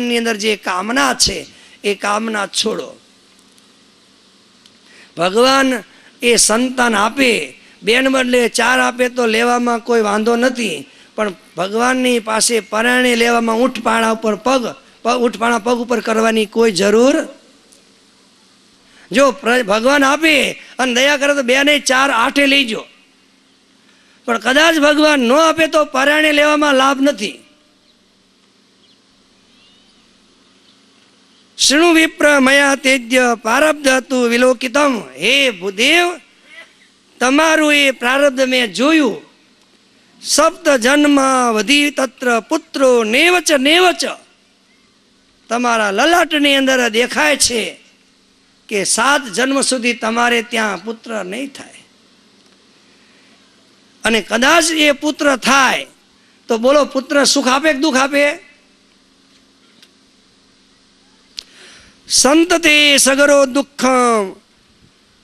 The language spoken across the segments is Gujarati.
ની અંદર જે કામના છે એ કામના છોડો. ભગવાન એ સંતાન આપે, બેન બદલે 4 આપે તો લેવામાં કોઈ વાંધો નથી, પણ ભગવાનની પાસે પરાણે લેવામાં ઊંઠપાણા પગ ઉપર કરવાની કોઈ જરૂર. જો ભગવાન આપે અને દયા કરે તો 2 નહીં 4 8 લઈજો, પણ કદાચ ભગવાન ન આપે તો પરાણે લેવામાં લાભ નથી. શૃણુ વિપ્ર મયા તેજ્ય પ્રારબ્ધ હતું વિલોકિતમ. હે ભૂદેવ, તમારું એ પ્રારબ્ધ મેં જોયું. સપ્ત જન્મ વધી તત્ર પુત્રો નેવચ નેવચ. તમારા લલાટની અંદર દેખાય છે કે 7 જન્મ સુધી તમારે ત્યાં પુત્ર નહીં થાય, અને કદાચ એ પુત્ર થાય તો બોલો પુત્ર સુખ આપે કે દુઃખ આપે? સંતતે સગરો દુઃખમ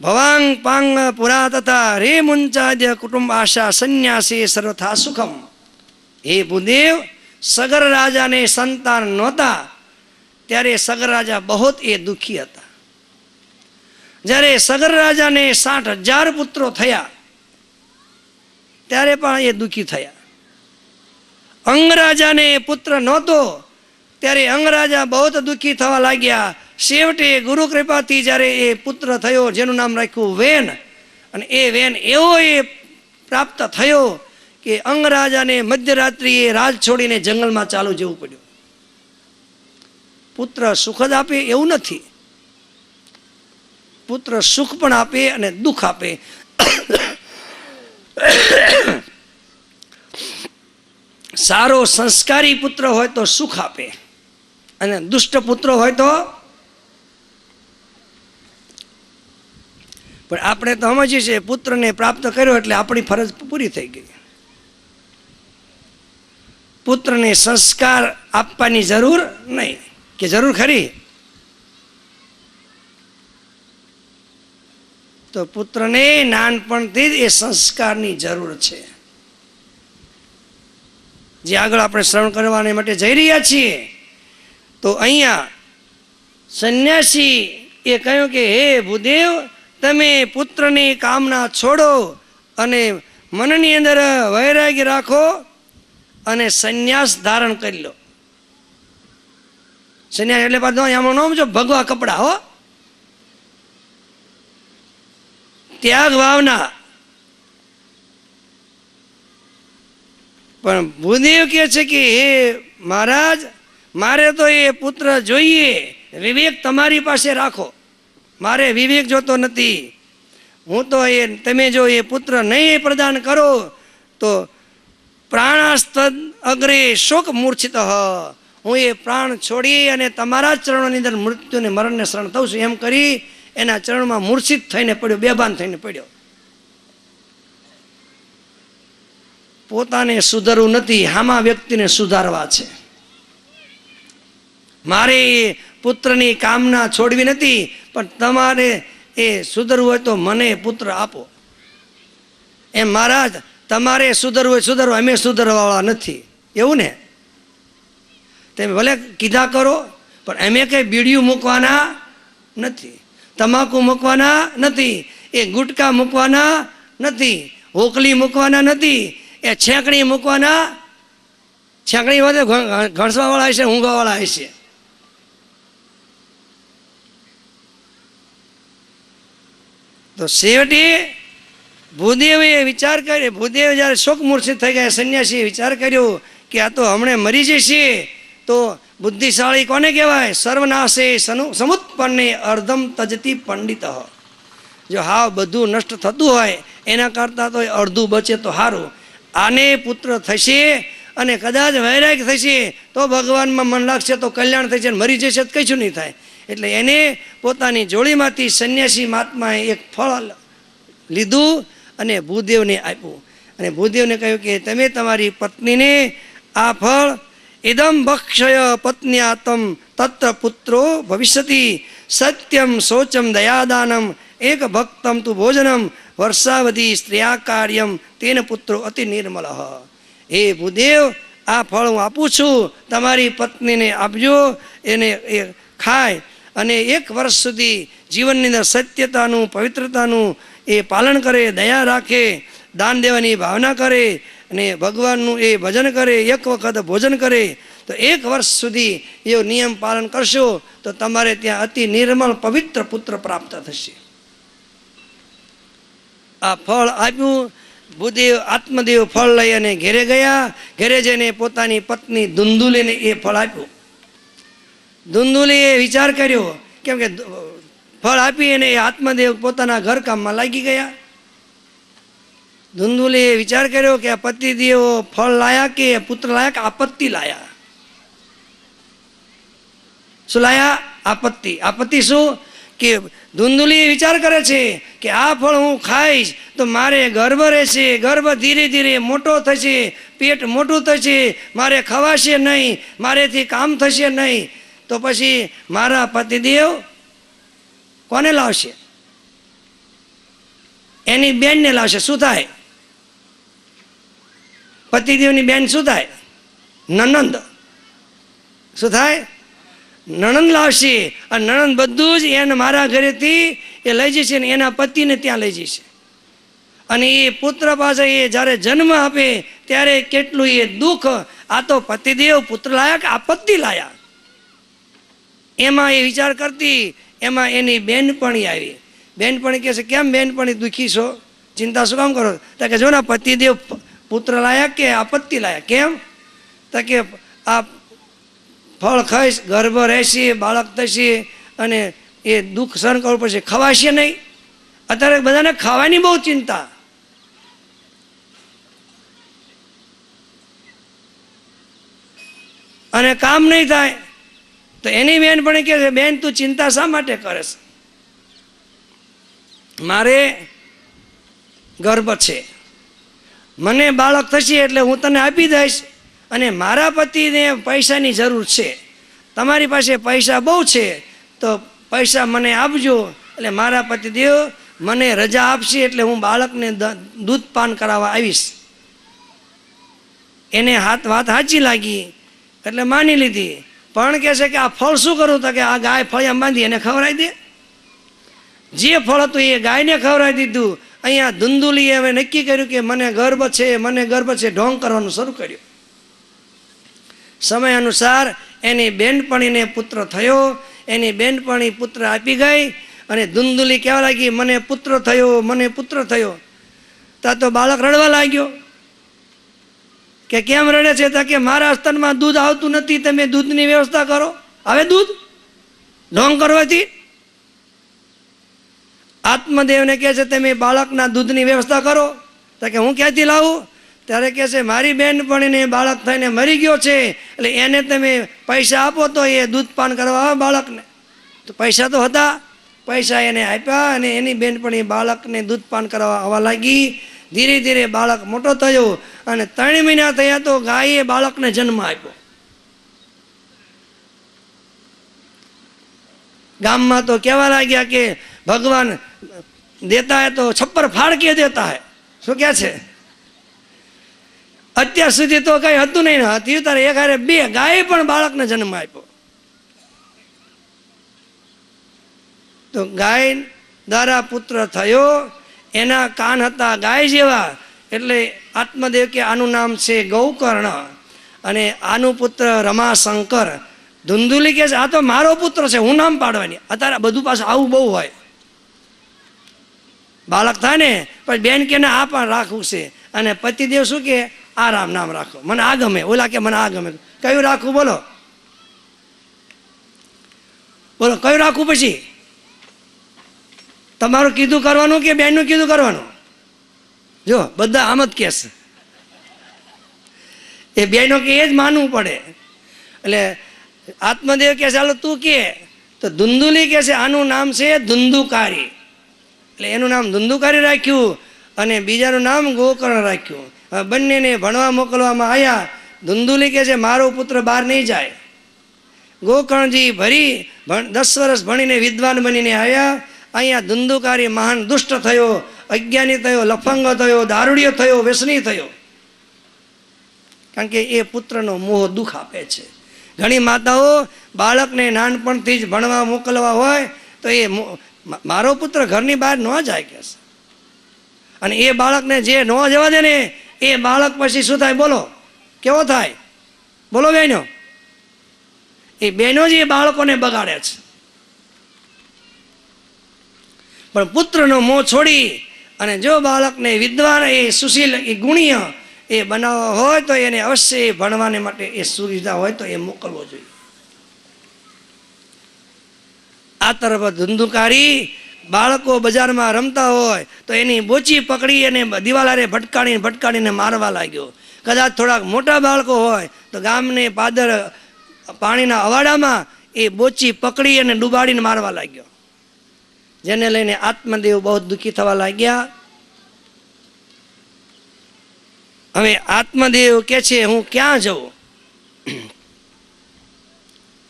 ભવાંગ પાંગ પુરા તથા રે મુંચાદ્ય કુટુંબ આશા સંન્યાસી સર્વથા સુખમ. હે ભૂદેવ, સગર રાજાને સંતાન નહોતા ત્યારે સગર રાજા બહુ એ દુઃખી હતા. જ્યારે સગર રાજાને 60,000 પુત્રો થયા ત્યારે પણ એ દુઃખી થયા. અંગરાજાને પુત્ર નહોતો ત્યારે અંગરાજા બહુ દુઃખી થવા લાગ્યા. છેવટે ગુરુ કૃપાથી જ્યારે એ પુત્ર થયો જેનું નામ રાખ્યું વેન, અને એ વેન એવો એ પ્રાપ્ત થયો કે અંગરાજાને મધ્યરાત્રિએ રાજ છોડીને જંગલમાં ચાલુ જવું પડ્યું. પુત્ર સુખ જ આપે એવું નથી, પુત્ર સુખ પણ આપે અને દુઃખ આપે. સારો સંસ્કારી પુત્ર હોય તો સુખ આપે, અને દુષ્ટ પુત્ર હોય તો. પણ આપણે તો સમજીએ છીએ પુત્રને પ્રાપ્ત કર્યો એટલે આપણી ફરજ પૂરી થઈ ગઈ. પુત્રને સંસ્કાર આપવાની જરૂર નહીં, કે જરૂર ખરી? તો પુત્રને નાનપણથી જ એ સંસ્કારની જરૂર છે. જે આગળ આપણે શ્રવણ કરવાને માટે જઈ રહ્યા છીએ તો અહીંયા સંન્યાસી એ કહ્યું કે હે ભૂદેવ, તમે પુત્રની કામના છોડો અને મનની અંદર વૈરાગ્ય રાખો અને સંન્યાસ ધારણ કરી લો. સંન્યાસ એટલે પાછો આમાં નામ જો ભગવા કપડા, હો, ત્યાગ ભાવના. પણ ભૂદેવ કહે છે કે હે મહારાજ, મારે તો એ પુત્ર જોઈએ, વિવેક તમારી પાસે રાખો, મારે વિવેક જોતો નથી. હું તો એ તમે જો એ પુત્ર નહીં પ્રદાન કરો તો પ્રાણાસ્તદ અગ્રે શોક મૂર્છિત, હું એ પ્રાણ છોડી અને તમારા જ ચરણોની અંદર મૃત્યુને મરણને શરણ થઉં છું, એમ કરી એના ચરણમાં મૂર્છિત થઈને પડ્યો, બેભાન થઈને પડ્યો. પોતાને સુધારવું નથી, હામા વ્યક્તિને સુધારવા છે. મારે પુત્રની કામના છોડવી નથી, પણ તમારે એ સુધરવું હોય તો મને પુત્ર આપો. એમ મહારાજ, તમારે સુધરવું હોય સુધરવું, અમે સુધરવાવાળા નથી, એવું ને? તમે ભલે કીધા કરો, પણ અમે કંઈ બીડીયું મૂકવાના નથી, તમાકુ મૂકવાના નથી, એ ગુટકા મૂકવાના નથી, હોકલી મૂકવાના નથી, એ છેકણી મૂકવાના. છેકણી વધે ઘણસાવાળા હશે, ઊંઘવાવાળા હશે. તો છેવટે ભૂદેવે વિચાર કર્યો, ભૂદેવ જ્યારે શોક મૂર્છિત થઈ ગયા, સંન્યાસીએ વિચાર કર્યો કે આ તો હમણાં મરી જશે. તો બુદ્ધિશાળી કોને કહેવાય? સર્વનાશે સમુત્પન્ને અર્ધમ તજતી પંડિત. જો હાવ બધું નષ્ટ થતું હોય એના કરતાં તો અડધું બચે તો સારું. આને પુત્ર થશે અને કદાચ વૈરાગ થશે તો ભગવાનમાં મન લાગશે તો કલ્યાણ થશે, મરી જશે તો કશું નહીં થાય. એટલે એને પોતાની જોડીમાંથી સંન્યાસી મહાત્માએ એક ફળ લીધું અને ભૂદેવને આપ્યું, અને ભૂદેવને કહ્યું કે તમે તમારી પત્નીને આ ફળ ઇદમ ભક્ષય પત્ન્યાતમ તત્ર પુત્રો ભવિષ્યતિ સત્યમ શૌચમ દયાદાનમ એક ભક્તમ તુ ભોજનમ વર્ષાવધિ સ્ત્રિયા કાર્યમ તેન પુત્રો અતિ નિર્મલ. હે ભૂદેવ, આ ફળ હું આપું છું, તમારી પત્નીને આપજો, એને એ ખાય અને 1 વર્ષ સુધી જીવનની અંદર સત્યતાનું, પવિત્રતાનું એ પાલન કરે, દયા રાખે, દાન દેવાની ભાવના કરે અને ભગવાનનું એ ભજન કરે, 1 વખત ભોજન કરે, તો 1 વર્ષ સુધી એ નિયમ પાલન કરશો તો તમારે ત્યાં અતિ નિર્મળ પવિત્ર પુત્ર પ્રાપ્ત થશે. આ ફળ આપ્યું. ભૂદેવ આત્મદેવ ફળ લઈ અને ઘેરે ગયા. ઘેરે જઈને પોતાની પત્ની ધુંધુલીને એ ફળ આપ્યું. ધુંધુલીએ વિચાર કર્યો, કેમ કે ફળ આપી અને એ આત્મદેવ પોતાના ઘરકામમાં લાગી ગયા. ધુંધુલીએ વિચાર કર્યો કે આ પતિદેવો ફળ લાયા કે પુત્ર લાયા કે આપત્તિ લાયા? શું લાયા? આપત્તિ. આપત્તિ શું? કે ધુંધુલી વિચાર કરે છે કે આ ફળ હું ખાઈશ તો મારે ગર્ભ રહેશે, ગર્ભ ધીરે ધીરે મોટો થશે, પેટ મોટું થશે, મારે ખવાશે નહીં, મારેથી કામ થશે નહીં, તો પછી મારા પતિદેવ કોને લાવશે? એની બેનને લાવશે. શું થાય? પતિદેવની બેન શું થાય? નણંદ. શું થાય? નણંદ લાવશે. અને નણંદ બધું જ એને મારા ઘરેથી એ લઈ જશે ને એના પતિને ત્યાં લઈ જશે. અને એ પુત્ર પાસે એ જ્યારે જન્મ આપે ત્યારે કેટલું એ દુઃખ. આ તો પતિદેવ પુત્ર લાયા કે આપત્તિ લાયા? એમાં એ વિચાર કરતી, એમાં એની બેનપણી આવી. બેનપણી કહે છે, કેમ બેનપણી દુઃખી છો, ચિંતા શું કામ કરો? તો કે જો ને પતિદેવ પુત્ર લાયા કે આપત્તિ લાયા? કેમ? તો કે આ ફળ ખાઈશ, ગર્ભ રહેશે, બાળક થશે અને એ દુઃખ સહન કરવું પડશે, ખવાશે નહીં. અત્યારે બધાને ખાવાની બહુ ચિંતા. અને કામ નહીં થાય. તો એની બેન પણ કહે છે, બેન તું ચિંતા શા માટે કરે છે? મારે ગર્ભ છે, મને બાળક થશે એટલે હું તને આપી દઈશ, અને મારા પતિને પૈસાની જરૂર છે, તમારી પાસે પૈસા બહુ છે તો પૈસા મને આપજો. એટલે મારા પતિદેવ મને રજા આપશે એટલે હું બાળકને દૂધ પાન કરાવવા આવીશ. એને વાત સાચી લાગી એટલે માની લીધી. પણ કહે છે કે આ ફળ શું કરું? તો કે આ ગાય ફળિયા બાંધી એને ખવડાવી દે. જે ફળ હતું એ ગાયને ખવડાવી દીધું. અહીંયા ધુંધુલીએ હવે નક્કી કર્યું કે મને ગર્ભ છે, મને ગર્ભ છે, ઢોંગ કરવાનું શરૂ કર્યું. સમય અનુસાર એની બેનપણીને પુત્ર થયો. એની બેનપણી પુત્ર આપી ગઈ અને ધુંધુલી કહેવા લાગી, મને પુત્ર થયો, મને પુત્ર થયો. ત્યાં તો બાળક રડવા લાગ્યો. કે કેમ રડે છે? તો કે મારા સ્તનમાં દૂધ આવતું નથી, તમે દૂધની વ્યવસ્થા કરો. હવે દૂધ ઢોંગ કરવાથી? આત્મદેવને કહે છે, તમે બાળકના દૂધની વ્યવસ્થા કરો. તો કે હું ક્યાંથી લાવું? ત્યારે કહે છે, મારી બેનપણીને બાળક થઈને મરી ગયો છે, એટલે એને તમે પૈસા આપો તો એ દૂધ પાન કરવા આવે બાળકને. તો પૈસા તો હતા, પૈસા એને આપ્યા અને એની બેનપણી બાળકને દૂધ પાન કરવા આવવા લાગી. ધીરે ધીરે બાળક મોટો થયો અને 3 મહિના થયા તો ગાયે બાળકને જન્મ આપ્યો. ગામમાં તો કહેવા લાગ્યા કે ભગવાન દેતા હે તો છપ્પર ફાડ કે દેતા હે. શું કહે છે? અત્યાર સુધી તો કઈ હતું નહીં, હતું તારે એક હારે 2 ગાયે પણ બાળકને જન્મ આપ્યો. તો ગાય દ્વારા પુત્ર થયો. એના કાન હતા ગાય જેવા, એટલે આત્મદેવ કે આનું નામ છે ગૌકર્ણ અને આનું પુત્ર રમાશંકર. ધુંધુલી કે આ તો મારો પુત્ર છે, હું નામ પાડવાની. અત્યારે બધું પાછું આવું બહુ હોય. બાળક થાય ને પછી બેન કે આ પણ રાખવું છે, અને પતિદેવ શું કે આરામ નામ રાખો, મને આ ગમે. ઓલા કે મને આ ગમે. કયું રાખવું? બોલો બોલો, કયું રાખવું? પછી તમારું કીધું કરવાનું કે બેનનું કીધું કરવાનું? જો બધા આમ જ કહેશે, એ બેનો કે એ જ માનવું પડે. એટલે આત્મદેવ કે ચાલો તું કે. તો ધુંધુલી કે છે આનું નામ છે ધુંધુકારી, એટલે એનું નામ ધુંધુકારી રાખ્યું અને બીજાનું નામ ગોકર્ણ રાખ્યું. બંનેને ભણવા મોકલવામાં આવ્યા. ધુંધુલી કે છે મારો પુત્ર બહાર નહીં જાય. ગોકર્ણજી 10 વર્ષ ભણીને વિદ્વાન બનીને આવ્યા. અહીંયા ધુંધુકારી મહાન દુષ્ટ થયો, અજ્ઞાની થયો, લફંગ થયો, દારૂડિયો થયો, વ્યસની થયો. કારણ કે એ પુત્રનો મોહ દુઃખ આપે છે. ઘણી માતાઓ બાળકને નાનપણથી જ ભણવા મોકલવા હોય તો એ મારો પુત્ર ઘરની બહાર ન જાય કે, અને એ બાળકને જે ન જવા દે ને એ બાળક પછી શું થાય બોલો, કેવો થાય બોલો બહેનો? એ બહેનો જ એ બાળકોને બગાડે છે. પણ પુત્રનો મોહ છોડી અને જો બાળકને વિદ્વાન એ સુશીલ એ ગુણીય એ બનાવવા હોય તો એને અવશ્ય ભણવાને માટે એ સુવિધા હોય તો એ મોકલવો જોઈએ. આ તરફ ધુંધુકારી બાળકો બજારમાં રમતા હોય તો એની બોચી પકડી અને દિવાલારે ભટકાડીને મારવા લાગ્યો. કદાચ થોડાક મોટા બાળકો હોય તો ગામને પાદર પાણીના અવાડામાં એ બોચી પકડી અને ડૂબાડીને મારવા લાગ્યો. જેને લઈને આત્મદેવ બહુ દુઃખી થવા લાગ્યા. હવે આત્મદેવ કે છે હું ક્યાં જઉં?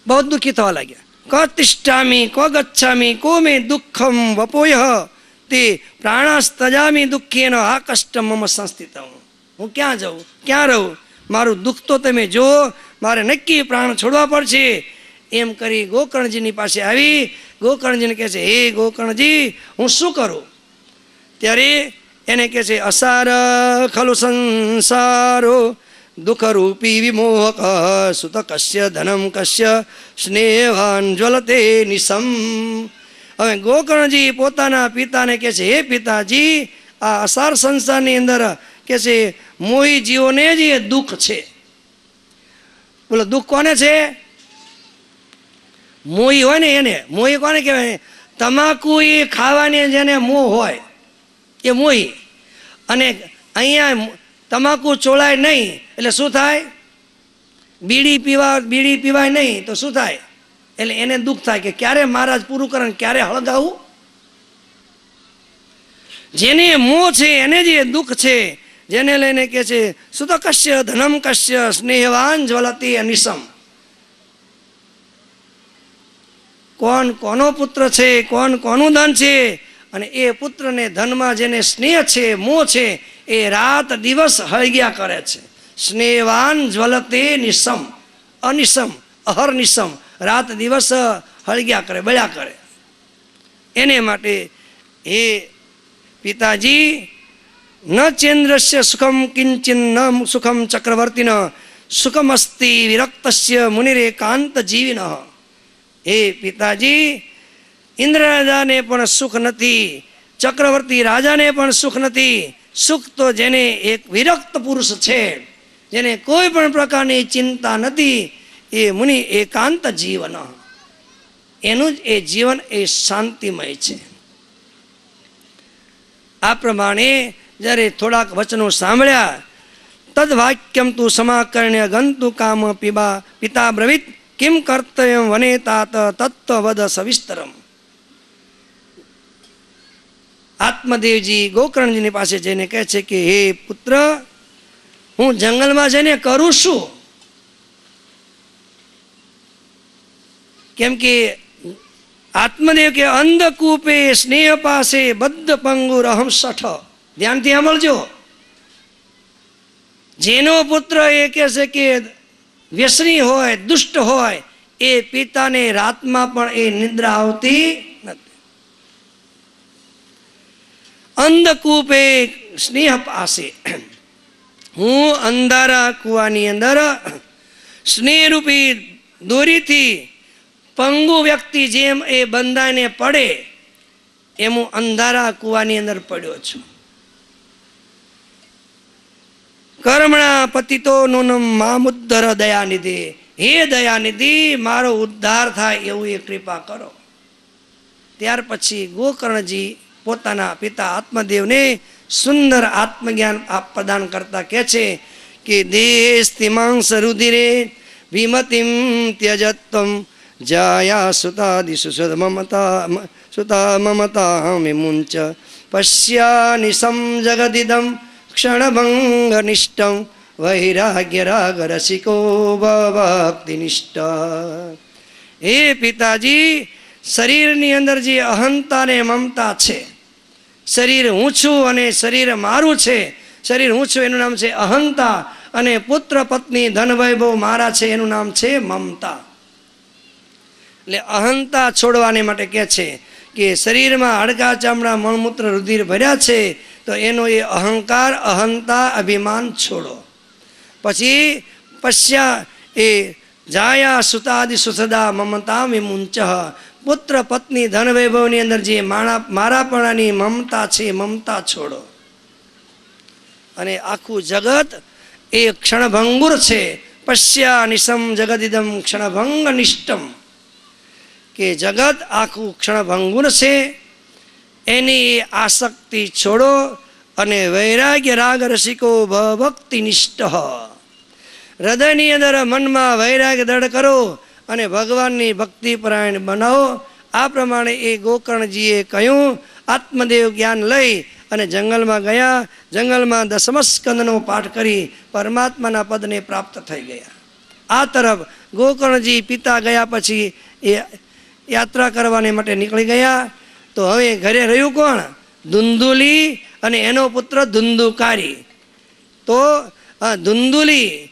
બહુ દુઃખી થવા લાગ્યા. ક તિષ્ઠામી કો ગચ્છામી કો મે દુઃખમ વપોય તે પ્રાણસ્તજામી દુઃખેન આ કષ્ટ મમ સંસ્થિતમ. હું ક્યાં જાઉં, ક્યાં રહું? મારું દુઃખ તો તમે જો, મારે નક્કી પ્રાણ છોડવા પડશે. એમ કરી ગોકર્ણજીની પાસે આવી. ગોકર્ણજીને કહે છે હે ગોકર્ણજી હું શું કરું? ત્યારે એને કહે છે અસાર ખલુ સંસારો દુઃખરૂપી વિમોહક સુત કશ્ય ધનમ કશ્ય સ્નેહાન જ્વલતે નિસમ. હવે ગોકર્ણજી પોતાના પિતાને કહે છે હે પિતાજી, આ અસાર સંસારની અંદર કે છે મોહી જીવોને જ એ દુઃખ છે. બોલો દુઃખ કોને છે? મોહી હોય ને એને. મોહી કોને કહેવાય? તમાકુ એ ખાવાની જેને મોહ હોય એ મોહી. અને અહીંયા તમાકુ ચોળાય નહીં એટલે શું થાય? બીડી પીવાય નહીં તો શું થાય? એટલે એને દુઃખ થાય કે ક્યારે મહારાજ પૂરું કરે, ક્યારે હળગાવું. જેને મોહ છે એને જ એ દુઃખ છે. જેને લઈને કે છે સુત કશ્ય ધનમ કશ્ય સ્નેહવાન જ્વલતી અનિસમ. કોણ કોનો પુત્ર છે, કોણ કોનું ધન છે, અને એ પુત્રને ધનમાં જેને સ્નેહ છે, મોહ છે, એ રાત દિવસ હળગ્યા કરે છે. સ્નેહવાન જ્વલતે નિસમ, અનિસમ અહર્નિસમ, રાત દિવસ હળગ્યા કરે, બળ્યા કરે. એને માટે હે પિતાજી ન ચેન્દ્રસ્ય સુખમ કિંચિન ન સુખમ ચક્રવર્તિન સુખમસ્તિ વિરક્તસ્ય મુનિરેકાંત જીવિન. હે પિતાજી, ઇન્દ્ર રાજાને પણ સુખ નથી, ચક્રવર્તી રાજાને પણ સુખ નથી. સુખ તો જેને એક વિરક્ત પુરુષ છે, જેને કોઈ પણ પ્રકારની ચિંતા નથી, એ મુનિ એકાંત જીવન, એનું જ એ જીવન એ શાંતિમય છે. આ પ્રમાણે જ્યારે થોડાક વચનો સાંભળ્યા, તદ વાક્યમ તું સમાકર્ણ્ય ગંતુ કામ પીબા પિતા બ્રવીત કિમ કર્તવ્યમ વને તાત તત્વવદ સવિસ્તરમ. આત્મદેવજી ગોકર્ણજીની પાસે જઈને કહે છે કે હે પુત્ર, હું જંગલમાં જઈને કરું શું? કેમ કે આત્મદેવ કે અંધકૂપે સ્નેહ પાસે બદ્ધ પંગુ રહમ સઠ. ધ્યાનથી સાંભળજો. જેનો પુત્ર એ કહે છે કે વ્યસની હોય, દુષ્ટ હોય, એ પિતાને રાતમાં પણ એ નિદ્રા આવતી નથી. અંધકૂપે સ્નેહ પાસે, હું અંધારા કુવાની અંદર સ્નેહરૂપી દોરીથી પંગુ વ્યક્તિ જેમ એ બંધાઈને પડે એમ હું અંધારા કુવાની અંદર પડ્યો છું. કર્મણા પતિતો નૂનમ મામુદ્ધર દયાનિધિ. હે દયાનિધિ, મારો ઉદ્ધાર થાય એવું એ કૃપા કરો. ત્યાર પછી ગોકર્ણજી પોતાના પિતા આત્મદેવને સુંદર આત્મજ્ઞાન પ્રદાન કરતા કહે છે કે દેસ્તિમાંસ રુધિરે વિમતિમ ત્યજત્વમ જાયા સુતાદિષુ સુતા મમતા વિમુંચ પશ્યાનિસમ જગદિદમ ક્ષણભંગ નિષ્ઠમ વૈરાગ્ય રાગ રસિકો ભક્તિનિષ્ઠ. હે પિતાજી, શરીરની અંદર જે અહંતા ને મમતા છે, શરીર હું છું અને શરીર મારું છે, શરીર હું છું એનું નામ છે અહંતા, અને પુત્ર પત્ની ધન વૈભવ મારા છે, એનું નામ છે મમતા. એટલે અહંતા છોડવાને માટે કહે છે કે શરીરમાં હાડકા ચામડા મળમૂત્ર રુધિર ભર્યા છે, તો એનો એ અહંકાર અહંતા અભિમાન છોડો. પછી પશ્યા એ જાયા સુતાદિ સુસદા મમતા વિમુંચ, પુત્ર પત્ની ધન વૈભવની અંદર જે મારાપણાની મમતા છે, મમતા છોડો. અને આખું જગત એ ક્ષણભંગુર છે. પશ્યા નિશમ જગદિદમ ક્ષણભંગ નિષ્ઠમ, કે જગત આખું ક્ષણભંગુર છે, એની આસક્તિ છોડો અને વૈરાગ્ય રાગ રસિકો ભક્તિ નિષ્ઠ, હૃદયની અંદર મનમાં વૈરાગ્ય દૃઢ કરો અને ભગવાનની ભક્તિ પરાયણ બનાવો. આ પ્રમાણે એ ગોકર્ણજીએ કહ્યું. આત્મદેવ જ્ઞાન લઈ અને જંગલમાં ગયા. જંગલમાં દસમ સ્કંદનો પાઠ કરી પરમાત્માના પદને પ્રાપ્ત થઈ ગયા. આ તરફ ગોકર્ણજી પિતા ગયા પછી એ યાત્રા કરવાને માટે નીકળી ગયા. તો હવે ઘરે રહ્યું કોણ? ધુંધુલી અને એનો પુત્ર ધુંધુકારી. તો ધુંધુલી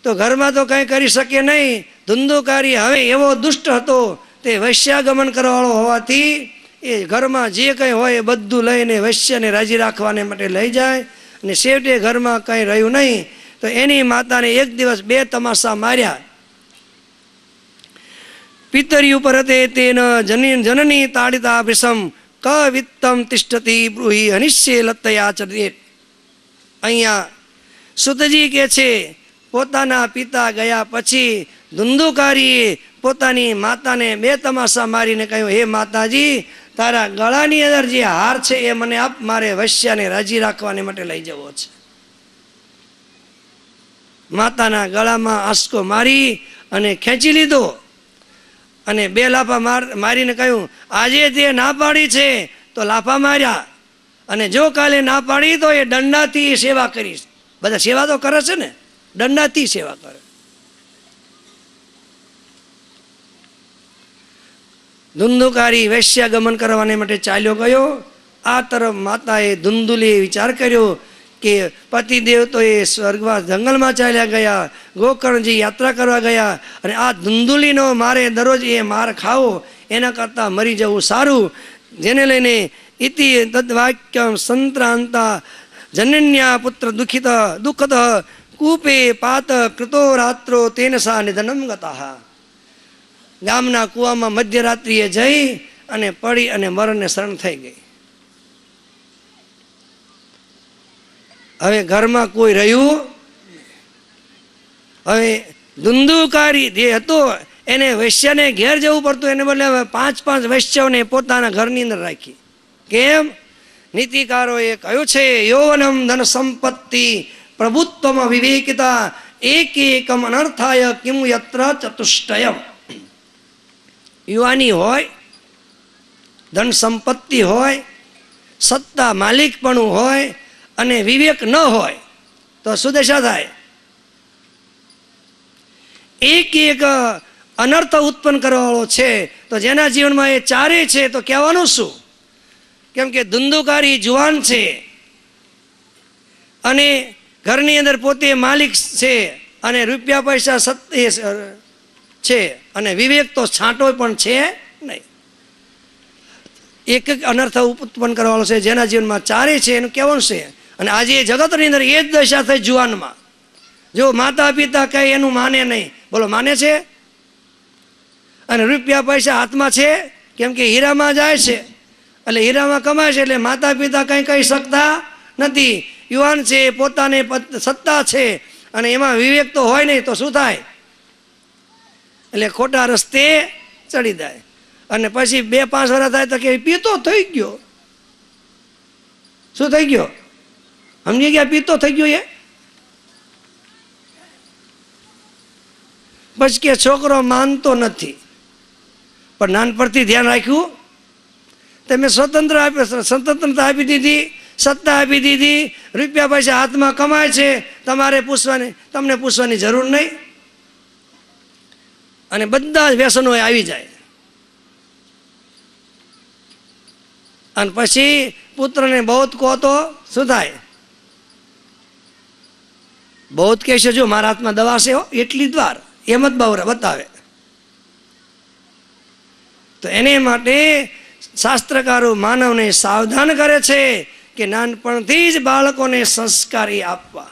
તો ઘરમાં તો કંઈ કરી શકે નહીં. ધુંધુકારી હવે એવો દુષ્ટ હતો, તે વૈશ્યાગમન કરવાવાળો હોવાથી એ ઘરમાં જે કંઈ હોય એ બધું લઈને વૈશ્યને રાજી રાખવાને માટે લઈ જાય. અને છેવટે ઘરમાં કંઈ રહ્યું નહીં. તો એની માતાને એક દિવસ 2 તમાશા માર્યા. પિતરી ઉપર તે તેન જનની તાડિતા ભૃશમ ક વિત્તમ તિષ્ઠતી બ્રૂહી અનિશ્ચય લત્તયા ચરિત. અહીંયા સુતજી કહે છે, પોતાના પિતા ગયા પછી ધુંધુકારીએ પોતાની માતાને 2 તમાશા મારીને કહ્યું, હે માતાજી, તારા ગળાની અંદર જે હાર છે એ મને આપ, મારે વૈશ્યાને રાજી રાખવાને માટે લઈ જવો છે. માતાના ગળામાં આંસકો મારી અને ખેંચી લીધો અને 2 લાફા મારીને કહ્યું, આજે તે ના પાડી છે તો લાફા માર્યા, અને જો કાલે ના પાડી તો એ દંડાથી સેવા કરીશ. બધા સેવા તો કરે છે ને, દંડાથી સેવા કરે. ધુંધુકારી વૈશ્યાગમન કરવાને માટે ચાલ્યો ગયો. આ તરફ માતાએ ધુંધુલીએ વિચાર કર્યો કે પતિદેવ તો એ સ્વર્ગવાસ જંગલમાં ચાલ્યા ગયા, ગોકર્ણજી યાત્રા કરવા ગયા, અને આ ધુંધુલીનો મારે દરરોજ એ માર ખાવો એના કરતાં મરી જવું સારું. જેને લઈને ઇતિ તદ્વાક્યમ સંત્રાંતા જનન્યા પુત્ર દુઃખિત દુઃખદ કૂપે પાત કૃતો રાત્રો તેન સા નિધનમ ગતા. ગામના કૂવામાં મધ્યરાત્રિએ જઈ અને પડી અને મરણને શરણ થઈ ગઈ. હવે ઘરમાં કોઈ રહ્યું. હવે ધુંધુકારી જે હતો એને વૈશ્યને ઘેર જવું પડતું, એને બદલે 5 વૈશ્યોને પોતાના ઘરની અંદર રાખી. કેમ? નીતિકારોએ કહ્યું છે, યૌવનમ ધન સંપત્તિ પ્રભુત્વમ વિવેકિતા એક એકમ અનર્થાય કિમ યત્ર ચતુષ્ટયમ. યુવાની હોય, ધન સંપત્તિ હોય, સત્તા માલિકપણું હોય અને વિવેક ન હોય તો શું દશા થાય? એક એક અનર્થ ઉત્પન્ન કરવાવાળો છે. તો જેના જીવનમાં એ ચારે છે તો કહેવાનું શું? કેમ કે ધુંધુકારી જુવાન છે અને ઘરની અંદર પોતે માલિક છે અને રૂપિયા પૈસા છે અને વિવેક તો છાંટો પણ છે નહીં. એક એક અનર્થ ઉત્પન્ન કરવાનો છે. જેના જીવનમાં ચારે છે એનું કહેવાનું છે. અને આજે જગતની અંદર એ જ દશા થઈ જુવાનમાં. જો માતા પિતા કહે એનું માને નહીં. બોલો, માને છે? અને રૂપિયા પૈસા હાથમાં છે, કેમ કે હીરામાં જાય છે, એટલે હીરામાં કમાય છે, એટલે માતા પિતા કંઈ કહી શકતા નથી. યુવાન છે, પોતાને સત્તા છે અને એમાં વિવેક તો હોય નહીં તો શું થાય? એટલે ખોટા રસ્તે ચડી જાય. અને પછી 2-5 વર્ષ થાય તો કે પીતો થઈ ગયો. શું થઈ ગયો? સમજી ગયા? પીતો થઈ ગયો. એ પછી કે છોકરો માનતો નથી. પણ નાનપણથી ધ્યાન રાખ્યું, તમે સ્વતંત્રતા આપી દીધી, સત્તા આપી દીધી, રૂપિયા પૈસા હાથમાં કમાય છે, તમને પૂછવાની જરૂર નહીં. અને બધા જ વ્યસનો આવી જાય. અને પછી પુત્રને બહુ કહો તો શું થાય? બહુ જ કહેશે જો મારા હાથમાં દવા છે એટલી જ વાર, એમ જ બતાવે. તો એને માટે શાસ્ત્રકારો માનવને સાવધાન કરે છે કે નાનપણથી જ બાળકોને સંસ્કાર આપવા.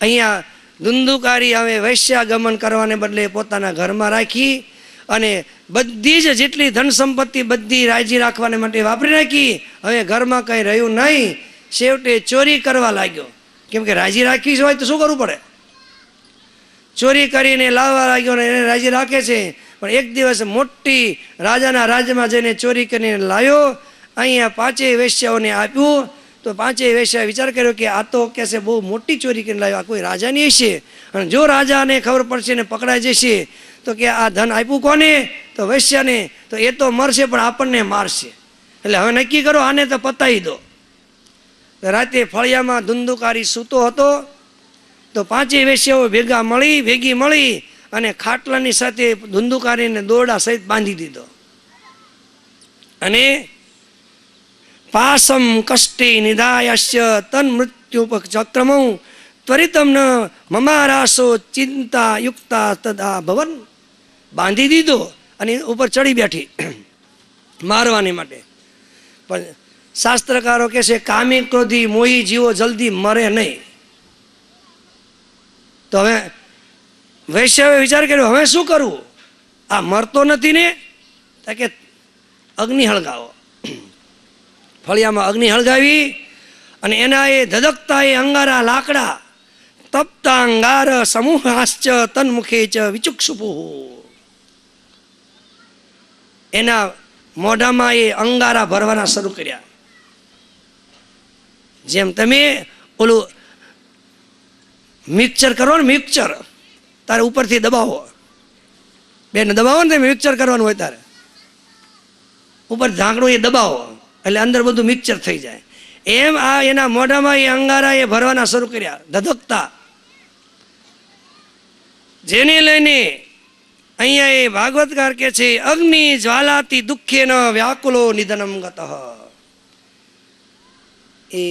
અહીંયા ધુંધુકારી હવે વૈશ્યાગમન કરવાને બદલે પોતાના ઘરમાં રાખી અને બધી જ જેટલી ધન સંપત્તિ બધી રાજી રાખવાને માટે વાપરી નાખી. હવે ઘરમાં કંઈ રહ્યું નહીં, છેવટે ચોરી કરવા લાગ્યો. કેમ કે રાજી રાખવી હોય તો શું કરવું પડે? ચોરી કરીને લાવવા લાગ્યો ને એને રાજી રાખે છે. પણ એક દિવસ મોટી રાજાના રાજ્યમાં જઈને ચોરી કરીને લાવ્યો, અહીંયા 5 વેશ્યાઓને આપ્યું. તો 5 વેશ્યાએ વિચાર કર્યો કે આ તો કહેશે બહુ મોટી ચોરી કરીને લાવ્યો, આ કોઈ રાજાની હશે, અને જો રાજાને ખબર પડશે ને પકડાઈ જશે તો કે આ ધન આપ્યું કોને? તો વૈશ્યાને. તો એ તો મરશે પણ આપણને મારશે, એટલે હવે નક્કી કરો આને તો પતાવી દો. રાતે ફળિયામાં ધુંધુકારી સૂતો હતો. તો 5 વેશ્યાઓ ભેગી મળી અને ખાટલાની સાથે ધુંધુકારીને દોરડા સહિત બાંધી દીધો. અને પાસમ કષ્ટે નિધાયશ્ય તન મૃત્યુપચક્રમો ત્વરિતમ ન મમારાસો ચિંતા યુક્તા તદા ભવન. બાંધી દીધો અને ઉપર ચડી બેઠી મારવાની માટે. પણ શાસ્ત્રકારો કહે છે કામી ક્રોધી મોહી જીવો જલ્દી મરે નહીં. તો હવે વૈશ્યએ વિચાર કર્યો હવે શું કરવું? આ મરતો નથી ને, કે અગ્નિ હળગાવો. ફળિયામાં અગ્નિ હળગાવી અને એના એ ધધકતા એ અંગારા લાકડા તપ્તા અંગાર સમૂહાશ્ચ તન્મુખે ચ વિચુક્ષુપુ. એના મોઢામાં એ અંગારા ભરવાના શરૂ કર્યા. જેમ તમે ઓલું મિક્સર કરો ને, મિક્સર તારે ઉપરથી દબાવો, બેને દબાવો ને તમે મિક્સર કરવાનું હોય તારે ઉપર ઢાંકણું એ દબાવો એટલે અંદર બધું મિક્સર થઈ જાય. એમ આ એના મોઢામાં એ અંગારા એ ભરવાના શરૂ કર્યા, ધધકતા. જેને લઈને અહીંયા એ ભાગવતકાર કે છે અગ્નિ જ્વાલાતી દુઃખે ન વ્યાકુલો નિધનમ ગતઃ. એ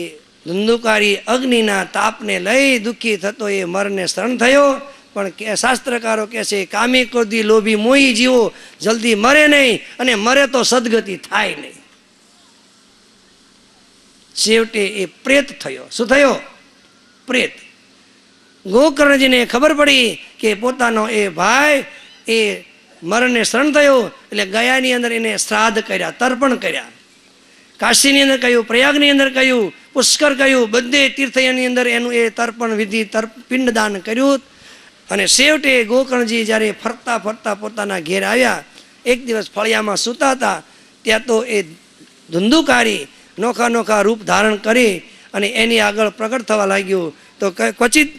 ધુંધુકારી અગ્નિના તાપને લઈ દુઃખી થતો એ મરને શરણ થયો. પણ શાસ્ત્રકારો કહે છે કામી ક્રોધી લોભી મોહી જીવો જલ્દી મરે નહીં, અને મરે તો સદગતિ થાય નહીં. છેવટે એ પ્રેત થયો. શું થયો? પ્રેત. ગોકર્ણજીને ખબર પડી કે પોતાનો એ ભાઈ એ મરણને શરણ થયો, એટલે ગયાની અંદર એને શ્રાદ્ધ કર્યા, તર્પણ કર્યા. કાશીની અંદર કહ્યું, પ્રયાગની અંદર કહ્યું, પુષ્કર કહ્યું, બધે તીર્થની અંદર એનું એ તર્પણ વિધિ પિંડદાન કર્યું. અને છેવટે ગોકર્ણજી જ્યારે ફરતા ફરતા પોતાના ઘેર આવ્યા, એક દિવસ ફળિયામાં સૂતા હતા, ત્યાં તો એ ધુંધુકારી નોખા નોખા રૂપ ધારણ કરી અને એની આગળ પ્રગટ થવા લાગ્યું. તો ક્વચિત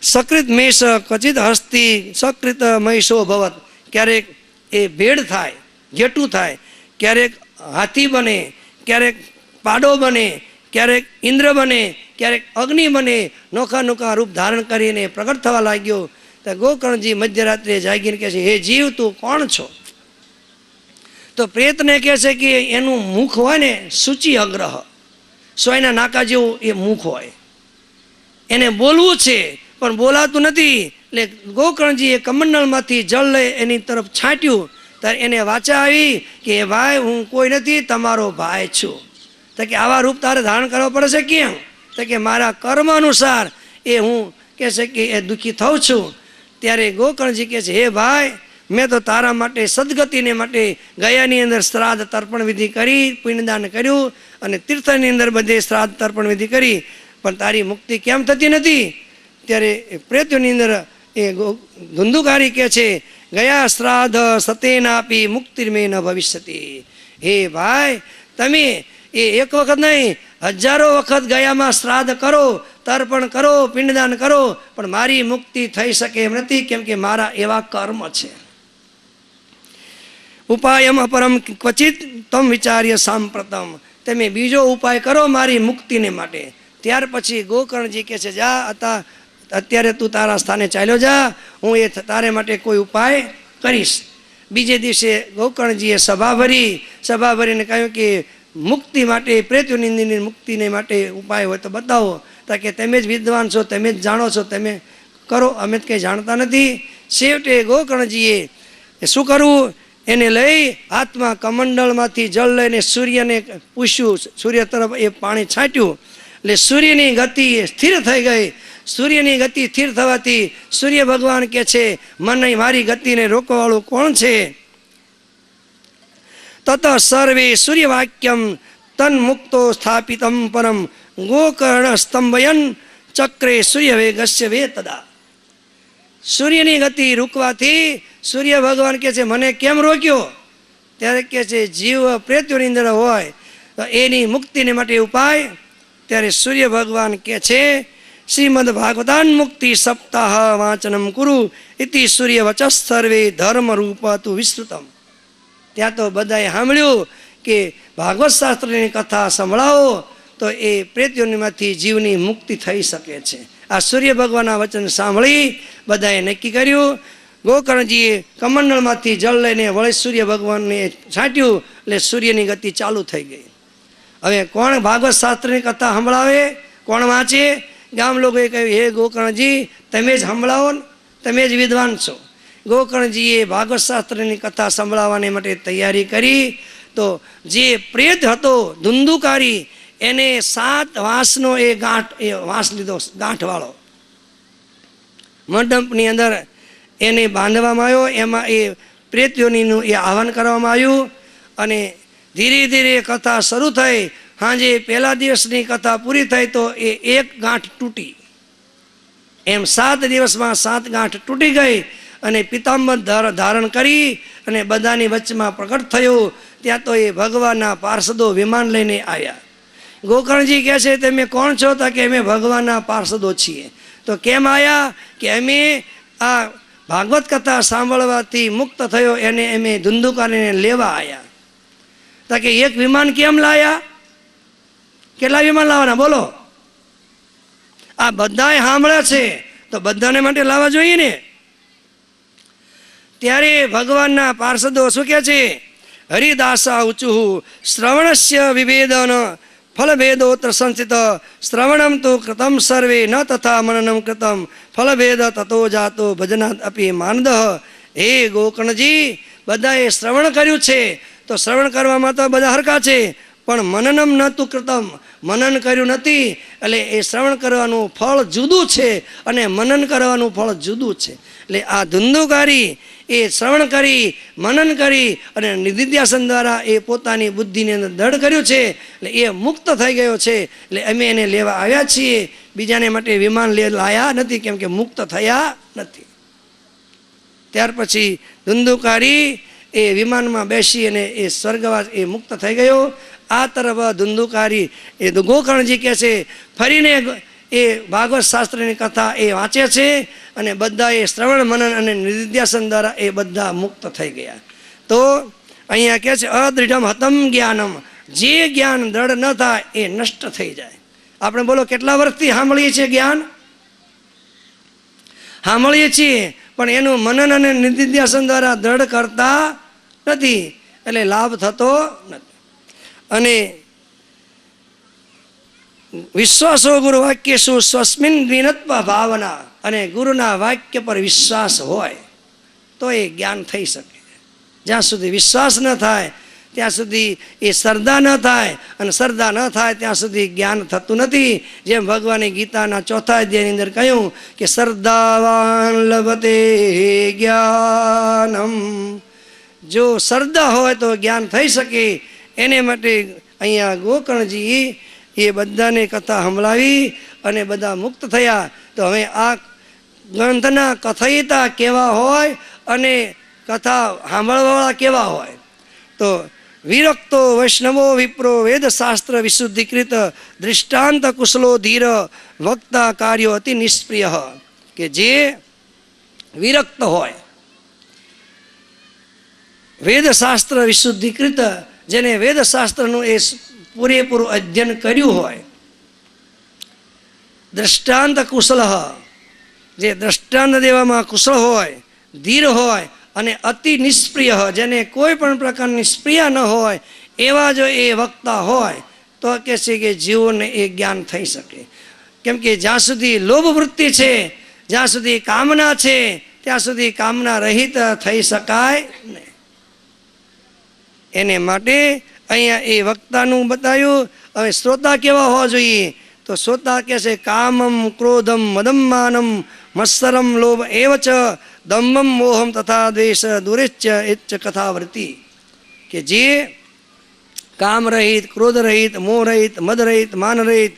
સકૃત મેષ ક્વચિત હસ્તી સકૃત મહિષો ભવત. ક્યારેક એ ભેડ થાય, ઘેટું થાય, ક્યારેક હાથી બને, ક્યારેક પાડો બને, ક્યારેક ઇન્દ્ર બને, ક્યારેક અગ્નિ બને. નોખા નોખા રૂપ ધારણ કરીને પ્રગટ થવા લાગ્યો. તો ગોકર્ણજી મધ્યરાત્રે જાગીને કહે છે હે જીવ તું કોણ છો? તો પ્રેતને કહે છે કે એનું મુખ હોય ને સૂચિ અગ્રહ, સોયના નાકા જેવું એ મુખ હોય, એને બોલવું છે પણ બોલાતું નથી. એટલે ગોકર્ણજીએ કમંડળમાંથી જળ લઈ એની તરફ છાંટ્યું. ત્યારે એને વાચા આવી કે ભાઈ હું કોઈ નથી, તમારો ભાઈ છું. તો કે આવા રૂપ તારે ધારણ કરવા પડે છે કેમ? તો કે મારા કર્મ અનુસાર એ હું કહે છે કે એ દુઃખી થઉં છું. ત્યારે ગોકર્ણજી કહે છે હે ભાઈ મેં તો તારા માટે સદગતિને માટે ગયાની અંદર શ્રાદ્ધ તર્પણ વિધિ કરી, પિંડદાન કર્યું, અને તીર્થની અંદર બધે શ્રાદ્ધ તર્પણ વિધિ કરી, પણ તારી મુક્તિ કેમ થતી નથી? ત્યારે પ્રેત્યોની અંદર એ ધુંધુકારી કહે છે ગયા શ્રાદ્ધ સતેનાપી મુક્તિર્મે ન ભવિષ્યતિ. હે ભાઈ તમે એ એક વખત નહીં, હજારો વખત ગયામાં શ્રાદ્ધ કરો, તર્પણ કરો, પિંડદાન કરો, પણ મારી મુક્તિ થઈ શકે એમ નથી, કેમ કે મારા એવા કર્મ છે. ઉપાયમ અપરમ ક્વચિત તમ વિચાર્ય સાંપ્રતમ. તમે બીજો ઉપાય કરો મારી મુક્તિને માટે. ત્યાર પછી ગોકર્ણજી કહે છે જા અત્યારે તું તારા સ્થાને ચાલ્યો જા, હું એ તારે માટે કોઈ ઉપાય કરીશ. બીજે દિવસે ગોકર્ણજીએ સભા ભરીને કહ્યું કે મુક્તિ માટે, પ્રેતનિંદિની મુક્તિને માટે ઉપાય હોય તો બતાવો. તો કે તમે જ વિદ્વાન છો, તમે જ જાણો છો, તમે કરો, અમે જ કંઈ જાણતા નથી. છેવટે ગોકર્ણજીએ શું કરવું, એને લઈ હાથમાં કમંડળમાંથી જળ લઈને સૂર્યને પૂછ્યું, સૂર્ય તરફ એ પાણી છાંટ્યું, એટલે સૂર્યની ગતિ સ્થિર થઈ ગઈ. સૂર્યની ગતિ સ્થિર થવાથી સૂર્ય ભગવાન કહે છે, મને મારી ગતિને રોકવાવાળું કોણ છે? તત સર્વે સૂર્યવાક્યમ તન મુક્તો સ્થાપિતમ પરમ ગોકર્ણ સ્તંભયન ચક્રે સૂર્ય વેગસ્ય વે તદા. સૂર્યની ગતિ રૂકવાથી સૂર્ય ભગવાન કહે છે, મને કેમ રોક્યો? ત્યારે કહે છે, જીવ પ્રેત્યોની અંદર હોય તો એની મુક્તિને માટે ઉપાય. ત્યારે સૂર્ય ભગવાન કહે છે, શ્રીમદ ભાગવતાન મુક્તિ સપ્તાહ વાંચનમ કુરુ ઇતિ સૂર્ય વચઃ સર્વે ધર્મ રૂપ તું વિસ્તૃતમ. ત્યાં તો બધાએ સાંભળ્યું કે ભાગવત શાસ્ત્રની કથા સંભળાવો તો એ પ્રેત્યોનીમાંથી જીવની મુક્તિ થઈ શકે છે. આ સૂર્ય ભગવાનના વચન સાંભળી બધાએ નક્કી કર્યું. ગોકર્ણજીએ કમંડળમાંથી જળ લઈને વળી સૂર્ય ભગવાનને છાંટ્યું, એટલે સૂર્યની ગતિ ચાલુ થઈ ગઈ. હવે કોણ ભાગવત શાસ્ત્રની કથા સંભળાવે, કોણ વાંચે? ગામ લોકોએ કહ્યું, હે ગોકર્ણજી, તમે જ સંભળાવો ને, તમે જ વિદ્વાન છો. ગોકર્ણજીએ ભાગવત શાસ્ત્રની કથા સંભળાવવાને માટે તૈયારી કરી. તો જે પ્રેત હતો ધુંધુકારી, એને 7 વાંસનો એ વાંસ લીધો, ગાંઠવાળો, મંડપની અંદર એને બાંધવામાં આવ્યો. એમાં એ પ્રેત્યોનીનું એ આહવાન કરવામાં આવ્યું. અને ધીરે ધીરે કથા શરૂ થઈ. સાંજે પહેલા દિવસની કથા પૂરી થઈ તો એ 1 ગાંઠ તૂટી. એમ 7 દિવસમાં 7 ગાંઠ તૂટી ગઈ. અને પિતાંબર ધારણ કરી અને બધાની વચમાં પ્રગટ થયું. ત્યાં તો એ ભગવાનના પાર્ષદો વિમાન લઈને આવ્યા. ગોકર્ણજી કહે છે, તમે કોણ છો? તો કે અમે ભગવાનના પાર્ષદો છીએ. તો કેમ આવ્યા? કે અમે આ ભાગવત કથા સાંભળવાથી મુક્ત થયો એને અમે ધુંધુકારીને લેવા આવ્યા. તો કે એક વિમાન કેમ લાયા? કેટલા વિમાન લાવવાના બોલો? આ બધાએ સાંભળ્યા છે તો બધાને માટે લાવવા જોઈએ ને. ત્યારે ભગવાનના પાર્ષદો શું કહે છે? હરિદાસા ઉચુ શ્રવણસ્ય વિભેદન ફલભેદોત્ર સંચિત શ્રવણમ તો કૃતમ સર્વે ન તથા મનનમ કૃતમ ફલભેદ તતો જાતો ભજનાત અપી માનદ. હે ગોકર્ણજી, બધાએ શ્રવણ કર્યું છે તો શ્રવણ કરવામાં તો બધા હરખા છે, પણ મનનમ નતું કૃતમ, મનન કર્યું નથી. એટલે એ શ્રવણ કરવાનું ફળ જુદું છે અને મનન કરવાનું ફળ જુદું છે. એટલે આ ધુંધુકારી એ શ્રવણ કરી, મનન કરી અને નિધિધ્યાસન દ્વારા એ પોતાની બુદ્ધિની અંદર દૃઢ કર્યું છે. એટલે એ મુક્ત થઈ ગયો છે. એટલે અમે એને લેવા આવ્યા છીએ, બીજાને માટે વિમાન લાયા નથી, કેમ કે મુક્ત થયા નથી. ત્યાર પછી ધુંધુકારી એ વિમાનમાં બેસી અને એ સ્વર્ગવાસ એ મુક્ત થઈ ગયો. આ તરફ ધુંધુકારી એ ગોકર્ણજી કહે છે, ફરીને એ ભાગવત શાસ્ત્રની કથા એ વાંચે છે અને બધા એ શ્રવણ મનન અને નિધિધ્યાસન દ્વારા એ બધા મુક્ત થઈ ગયા. તો અહીંયા કહે છે, અદૃઢમ હતમ જ્ઞાનમ, જે જ્ઞાન દ્રઢ ન થાય એ નષ્ટ થઈ જાય. આપણે બોલો કેટલા વર્ષથી સાંભળીએ છીએ જ્ઞાન? સાંભળીએ છીએ પણ એનું મનન અને નિધિધ્યાસન દ્વારા દ્રઢ કરતા નથી, એટલે લાભ થતો નથી. અને વિશ્વાસો ગુરુ વાક્ય શું સ્વસ્મિન વિનત્વ ભાવના, અને ગુરુના વાક્ય પર વિશ્વાસ હોય તો એ જ્ઞાન થઈ શકે. જ્યાં સુધી વિશ્વાસ ન થાય ત્યાં સુધી એ શ્રદ્ધા ન થાય, અને શ્રદ્ધા ન થાય ત્યાં સુધી જ્ઞાન થતું નથી. જેમ ભગવાને ગીતાના 4થા અધ્યાયની અંદર કહ્યું કે શ્રદ્ધાવાન લભતે જ્ઞાનમ, જો શ્રદ્ધા હોય તો જ્ઞાન થઈ શકે. એને માટે અહીંયા ગોકર્ણજી એ બધાને કથા સંભળાવી અને બધા મુક્ત થયા. તો હવે આ ગ્રંથના કથયિતા કેવા હોય અને કથા સાંભળવાવાળા કેવા હોય? તો વિરક્તો વૈષ્ણવો વિપ્રો વેદશાસ્ત્ર વિશુદ્ધિકૃત દૃષ્ટાંત કુશલો ધીર વક્તા કાર્યો અતિ નિષ્પ્રિય. કે જે વિરક્ત હોય, વેદશાસ્ત્ર વિશુદ્ધિકૃત, જેને વેદશાસ્ત્રનું એ પૂરેપૂરું અધ્યયન કર્યું હોય, દ્રષ્ટાંત કુશલ, જે દ્રષ્ટાંત દેવામાં કુશળ હોય, ધીર હોય અને અતિ નિષ્પ્રિય, જેને કોઈ પણ પ્રકારની નિષ્પ્રિય ન હોય, એવા જો એ વક્તા હોય તો કહે છે કે જીવોને એ જ્ઞાન થઈ શકે. કેમ કે જ્યાં સુધી લોભ વૃત્તિ છે, જ્યાં સુધી કામના છે, ત્યાં સુધી કામના રહિત થઈ શકાય નહીં. એને માટે અહીંયા એ વક્તાનું બતાવ્યું. હવે શ્રોતા કેવા હોવા જોઈએ? તો શ્રોતા કહે છે કામમ ક્રોધમ મદમ માનમ મત્સરમ લોભ એવ ચ દંભમ મોહમ તથા દ્વેષ દુરેચ્ચ એચ્ચ કથાવૃત્તિ. કે જે કામ રહિત, ક્રોધ રહિત, મોહ રહિત, મદ રહિત, માન રહિત,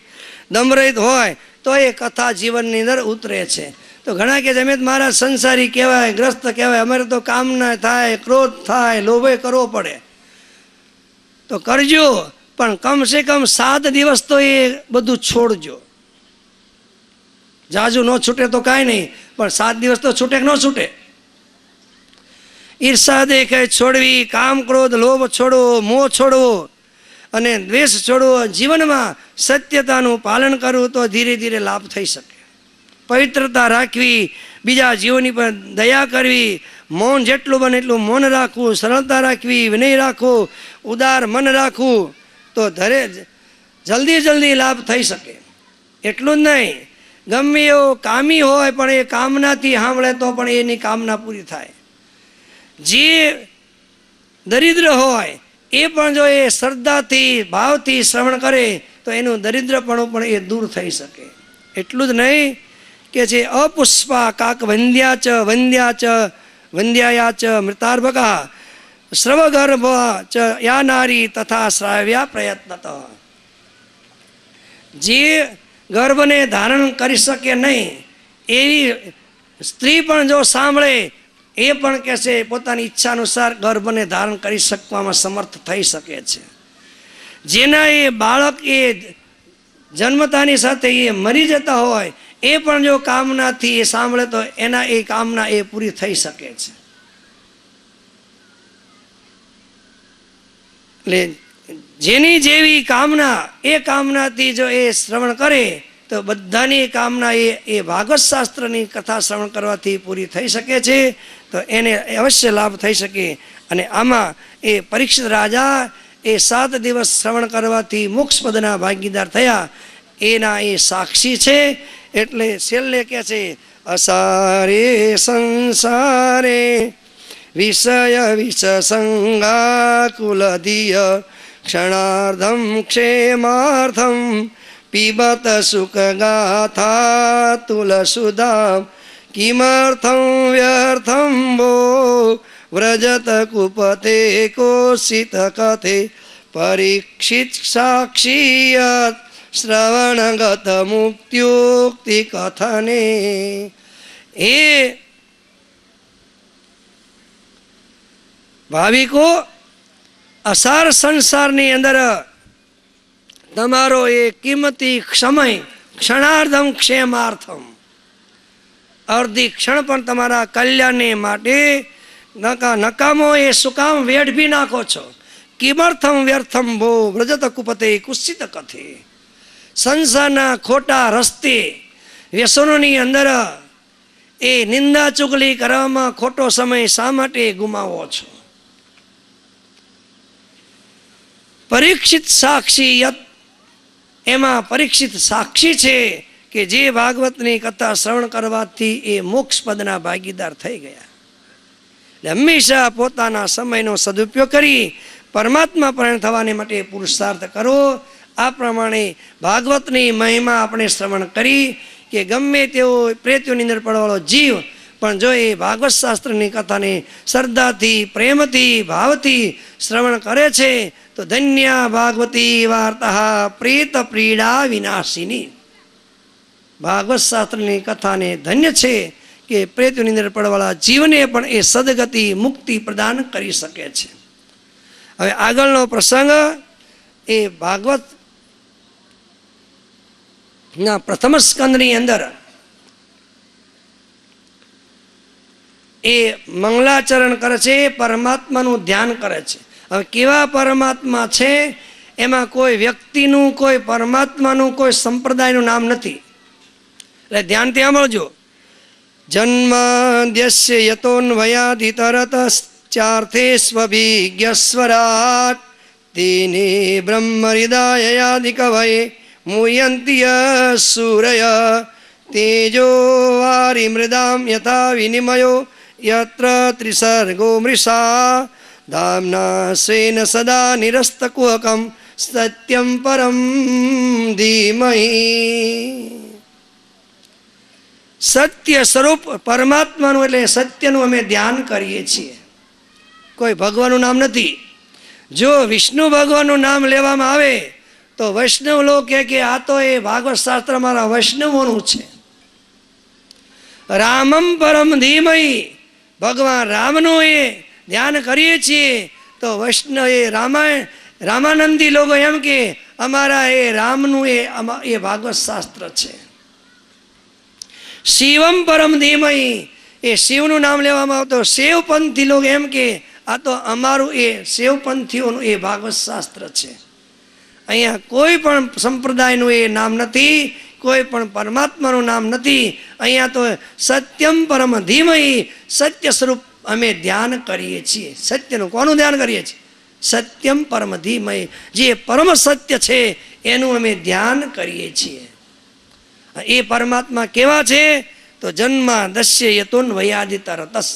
દંભ રહિત હોય તો એ કથા જીવનની અંદર ઉતરે છે. તો ઘણા કે અમે મારા સંસારી કહેવાય, ગ્રસ્ત કહેવાય, અમારે તો કામના થાય, ક્રોધ થાય, લોભે કરવો પડે. તો કરજો, પણ કમસે કમ 7 દિવસ તો એ બધું છોડજો. જાજુ ન છૂટે તો કાંઈ નહીં, પણ 7 દિવસ તો છૂટે કે ન છૂટે. ઈર્ષા દેખે છોડવી, કામ ક્રોધ લોભ છોડવો, મોહ છોડવો અને દ્વેષ છોડવો. જીવનમાં સત્યતાનું પાલન કરવું તો ધીરે ધીરે લાભ થઈ શકે. પવિત્રતા રાખવી, બીજા જીવોની પર દયા કરવી, મૌન જેટલું બને એટલું મૌન રાખવું, સરળતા રાખવી, વિનય રાખવું, ઉદાર મન રાખવું, તો જલ્દી લાભ થઈ શકે. એટલું જ નહીં, ગમે એવો કામી હોય પણ એ કામનાથી સાંભળે તો પણ એની કામના પૂરી થાય. જે દરિદ્ર હોય એ પણ જો એ શ્રદ્ધાથી ભાવથી શ્રવણ કરે તો એનું દરિદ્રપણું પણ એ દૂર થઈ શકે. એટલું જ નહીં કે જે અપુષ્પા કાક વંદ્યાયા ચ મૃતાર્ભકા શ્રવગર્ભ ચ યા નારી તથા શ્રાવ્યા પ્રયત્નત. જે ગર્ભને ધારણ કરી શકે નહીં એવી સ્ત્રી પણ જો સાંભળે એ પણ કહેશે પોતાની ઈચ્છા અનુસાર ગર્ભને ધારણ કરી શકવામાં સમર્થ થઈ શકે છે. જેના એ બાળક એ જન્મતાની સાથે એ મરી જતા હોય એ પણ જો કામનાથી એ સાંભળે તો એના એ કામના એ પૂરી થઈ શકે છે. એટલે જેની જેવી કામના એ કામનાથી જો એ શ્રવણ કરે તો બધાની કામના એ ભાગવત શાસ્ત્રની કથા શ્રવણ કરવાથી પૂરી થઈ શકે છે. તો એને અવશ્ય લાભ થઈ શકે. અને આમાં એ પરીક્ષિત રાજા એ 7 દિવસ શ્રવણ કરવાથી મોક્ષપદના ભાગીદાર થયા એના એ સાક્ષી છે. એટલે છેલ્લે કહે છે અસારે સંસારે વિષય વિષસંગા કુલધિય ક્ષણાર્ધમ ક્ષેમાર્થમ પીબત સુખગાથા તુલસુધામ કિમર્થમ વ્યર્થમ ભો વ્રજત કુપતે કોશિત કથે પરીક્ષિત સાક્ષીયત શ્રવણગત મુક્ત્યુક્તિ કથને. એ ભાવિકો અસાર સંસારની અંદર તમારો એ કિંમતી સમય ક્ષણાર્ધમ ક્ષેમાર્થમ અર્ધી ક્ષણ પણ તમારા કલ્યાણને માટે નકામો એ સુકામ વેઠવી નાખો છો. કિમર્થમ વ્યર્થમ ભો વ્રજત કુપતે કુત્સિત કથે. સંસારના ખોટા રસ્તે વ્યસનોની અંદર એ નિંદા ચુગલી કરવામાં ખોટો સમય શા માટે ગુમાવો છો? પરીક્ષિત સાક્ષી યત, એમાં પરીક્ષિત સાક્ષી છે કે જે ભાગવતની કથા શ્રવણ કરવાથી એ મોક્ષ પદના ભાગીદાર થઈ ગયા. એટલે હંમેશા પોતાના સમયનો સદુપયોગ કરી પરમાત્મા પરિણત થવાને માટે પુરુષાર્થ કરો. આ પ્રમાણે ભાગવતની મહિમા આપણે શ્રવણ કરી કે ગમે તેવો પ્રેત્યોની અંદર પડવાળો જીવ પણ જો એ ભાગવત શાસ્ત્રની કથાને શ્રદ્ધાથી, પ્રેમથી, ભાવથી શ્રવણ કરે છે તો ધન્ય ભાગવતી વાર્તા પ્રેત પીડા વિનાશિની. ભાગવત શાસ્ત્રની કથાને ધન્ય છે કે પ્રેત્યોની અંદર પડવાળા જીવને પણ એ સદગતિ મુક્તિ પ્રદાન કરી શકે છે. હવે આગળનો પ્રસંગ એ ભાગવત ના પ્રથમ સ્કંદની અંદર એ મંગલાચરણ કરે છે, પરમાત્માનું ધ્યાન કરે છે. હવે કેવા પરમાત્મા છે? એમાં કોઈ વ્યક્તિનું, કોઈ પરમાત્માનું, કોઈ સંપ્રદાયનું નામ નથી. એટલે ધ્યાનથી સાંભળજો. જન્માદ્યસ્ય યતોન્વયાધિતરતશ્ચાર્થે સ્વભિજ્ઞસ્વરાટ તેને બ્રહ્મ હૃદયાદિ કવયે મુયંતી સૂરય તેજો વારી મૃદામ યથા વિનિમયો યત્ર ત્રિસર્ગો મૃષા ધામના સ્વેન સદા નિરસ્તકુહકમ સત્યમ પરમ ધીમહિ. સત્ય સ્વરૂપ પરમાત્માનું એટલે સત્યનું અમે ધ્યાન કરીએ છીએ. કોઈ ભગવાનનું નામ નથી. જો વિષ્ણુ ભગવાનનું નામ લેવામાં આવે તો વૈષ્ણવ લોકો કહે કે આ તો એ ભાગવત શાસ્ત્ર મારા વૈષ્ણવોનું છે. રામમ પરમ ધીમહિ, ભગવાન રામનું એ ધ્યાન કરીએ છીએ તો વૈષ્ણવ એ રામાનંદી લોકો એમ કે અમારા એ રામનું એ ભાગવત શાસ્ત્ર છે. શિવમ પરમ ધીમહિ, એ શિવનું નામ લેવામાં આવતો શૈવપંથી લોકો એમ કે આ તો અમારું એ શૈવપંથીઓનું એ ભાગવત શાસ્ત્ર છે. અહીંયા કોઈ પણ સંપ્રદાયનું એ નામ નથી, કોઈ પણ પરમાત્માનું નામ નથી. અહીંયા તો સત્યમ પરમ ધીમહિ, સત્ય સ્વરૂપ અમે ધ્યાન કરીએ છીએ. સત્યનું કોનું ધ્યાન કરીએ છીએ? સત્યમ પરમ ધીમહિ, જે પરમ સત્ય છે એનું અમે ધ્યાન કરીએ છીએ. એ પરમાત્મા કેવા છે? તો જન્મા દસ્ય યતોન વયાદિતરતસ,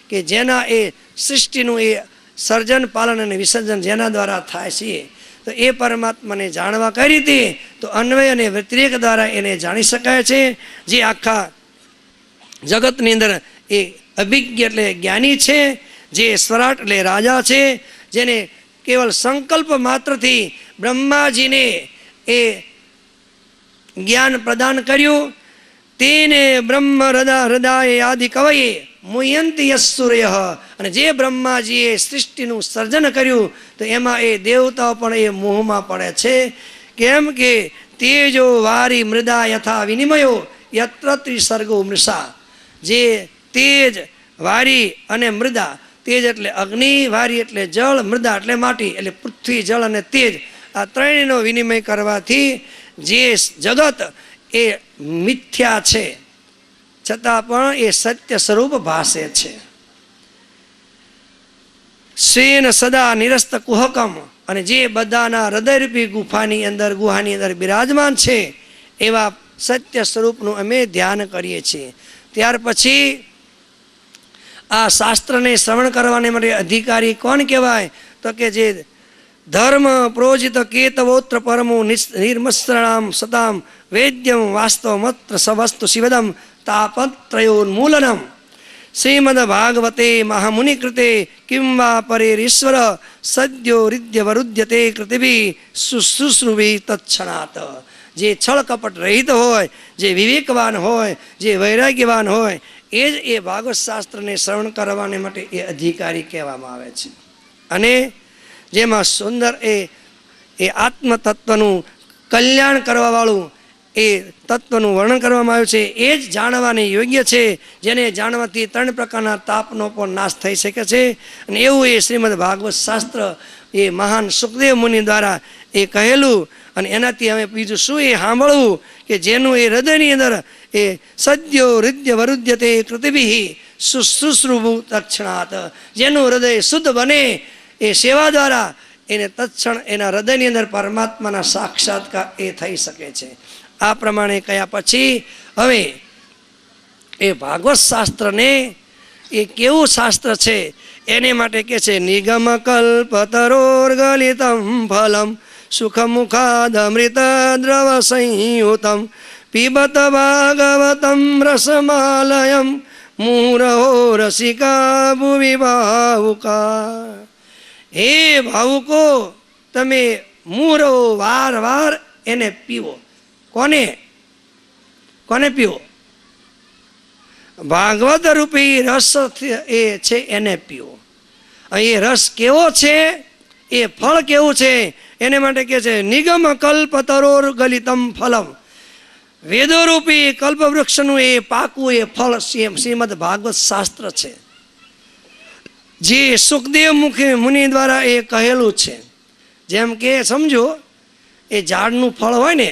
કે જેના એ સૃષ્ટિનું એ સર્જન પાલન અને વિસર્જન જેના દ્વારા થાય છે. તો એ પરમાત્માને જાણવા કઈ રીતે? તો અન્વય અને વ્યતિરેક દ્વારા એને જાણી શકાય છે. જે આખા જગતની અંદર એ અભિજ્ઞ એટલે જ્ઞાની છે, જે સ્વરાટ એટલે રાજા છે, જેને કેવલ સંકલ્પ માત્રથી બ્રહ્માજીને એ જ્ઞાન પ્રદાન કર્યું. તેને બ્રહ્મ હૃદય આદિ કવયે મુયંતી યસૂર્ય, અને જે બ્રહ્માજીએ સૃષ્ટિનું સર્જન કર્યું તો એમાં એ દેવતાઓ પણ એ મોહમાં પડે છે. કેમ કે તેજો વારી મૃદા યથા વિનિમયો યત્ર ત્રિસર્ગો મૃષા, જે તેજ વારી અને મૃદા, તેજ એટલે અગ્નિ, વારી એટલે જળ, મૃદા એટલે માટી, એટલે પૃથ્વી જળ અને તેજ, આ ત્રણેયનો વિનિમય કરવાથી જે જગત એ મિથ્યા છે છતાં પણ એ સત્ય સ્વરૂપ ભાસે છે. સ્વેન સદા નિરસ્ત કુહકમ, અને જે બધાના હૃદયરૂપી ગુહાની અંદર બિરાજમાન છે એવા સત્ય સ્વરૂપનું અમે ધ્યાન કરીએ છીએ. ત્યાર પછી આ શાસ્ત્રને શ્રવણ કરવાને માટે અધિકારી કોણ કહેવાય? તો કે જે ધર્મ પ્રોજિત કેતવોત્ર પરમો નિર્મસ્રણામ સતામ વેદ્યમ વાસ્તવમત્ર સવસ્તુ શિવદમ તાપત્રયોન્મૂલનમ શ્રીમદ ભાગવતે મહામુનિ કૃતે કિમ વા પરેરીશ્વર સદ્યો હૃદયવરુદ્યતે કૃતિભિ શુશ્રુભિ તત્ક્ષણાત. જે છળ કપટ રહિત હોય, જે વિવેકવાન હોય, જે વૈરાગ્યવાન હોય, એ જ એ ભાગવત શાસ્ત્રને શ્રવણ કરવાને માટે એ અધિકારી કહેવામાં આવે છે. અને જેમાં સુંદર એ આત્મતત્વનું કલ્યાણ કરવાવાળું એ તત્વનું વર્ણન કરવામાં આવ્યું છે. એ જ જાણવાની યોગ્ય છે, જેને જાણવાથી 3 પ્રકારના તાપનો પણ નાશ થઈ શકે છે. અને એવું એ શ્રીમદ ભાગવત શાસ્ત્ર એ મહાન સુખદેવ મુનિ દ્વારા એ કહેલું. અને એનાથી અમે બીજું શું એ સાંભળવું કે જેનું એ હૃદયની અંદર એ સદ્યો હૃદય વરુદ્યતે કૃતિભિ શુશ્રુભુ તત્ક્ષણાત, જેનું હૃદય શુદ્ધ બને એ સેવા દ્વારા એને તત્ક્ષણ એના હૃદયની અંદર પરમાત્માના સાક્ષાત્કાર એ થઈ શકે છે. આ પ્રમાણે કયા પછી હવે એ ભાગવત શાસ્ત્રને એ કેવું શાસ્ત્ર છે એને માટે કે છે નિગમ કલ્પતરોર્ગલિતમ ફલમ સુખમુખાદમૃત દ્રવ સંયુતમ પીબત ભાગવતમ રસમાલયમ મુહુરહો રસિકા ભુવિ ભાવુકા. હે ભાવુકો, તમે મુહુરહો વાર વાર એને પીવો. કોને પીવો? ભાગવત રૂપી રસ એ છે એને પીવો. એ રસ કેવો છે, એ ફળ કેવું છે એને માટે કે છે નિગમ કલ્પતરોર ગલિતમ ફલમ. વેદોરૂપી કલ્પવૃક્ષનું એ પાકું એ ફળ શ્રીમદ ભાગવત શાસ્ત્ર છે, જે સુખદેવ મુનિ દ્વારા એ કહેલું છે. જેમ કે સમજો એ ઝાડનું ફળ હોય ને,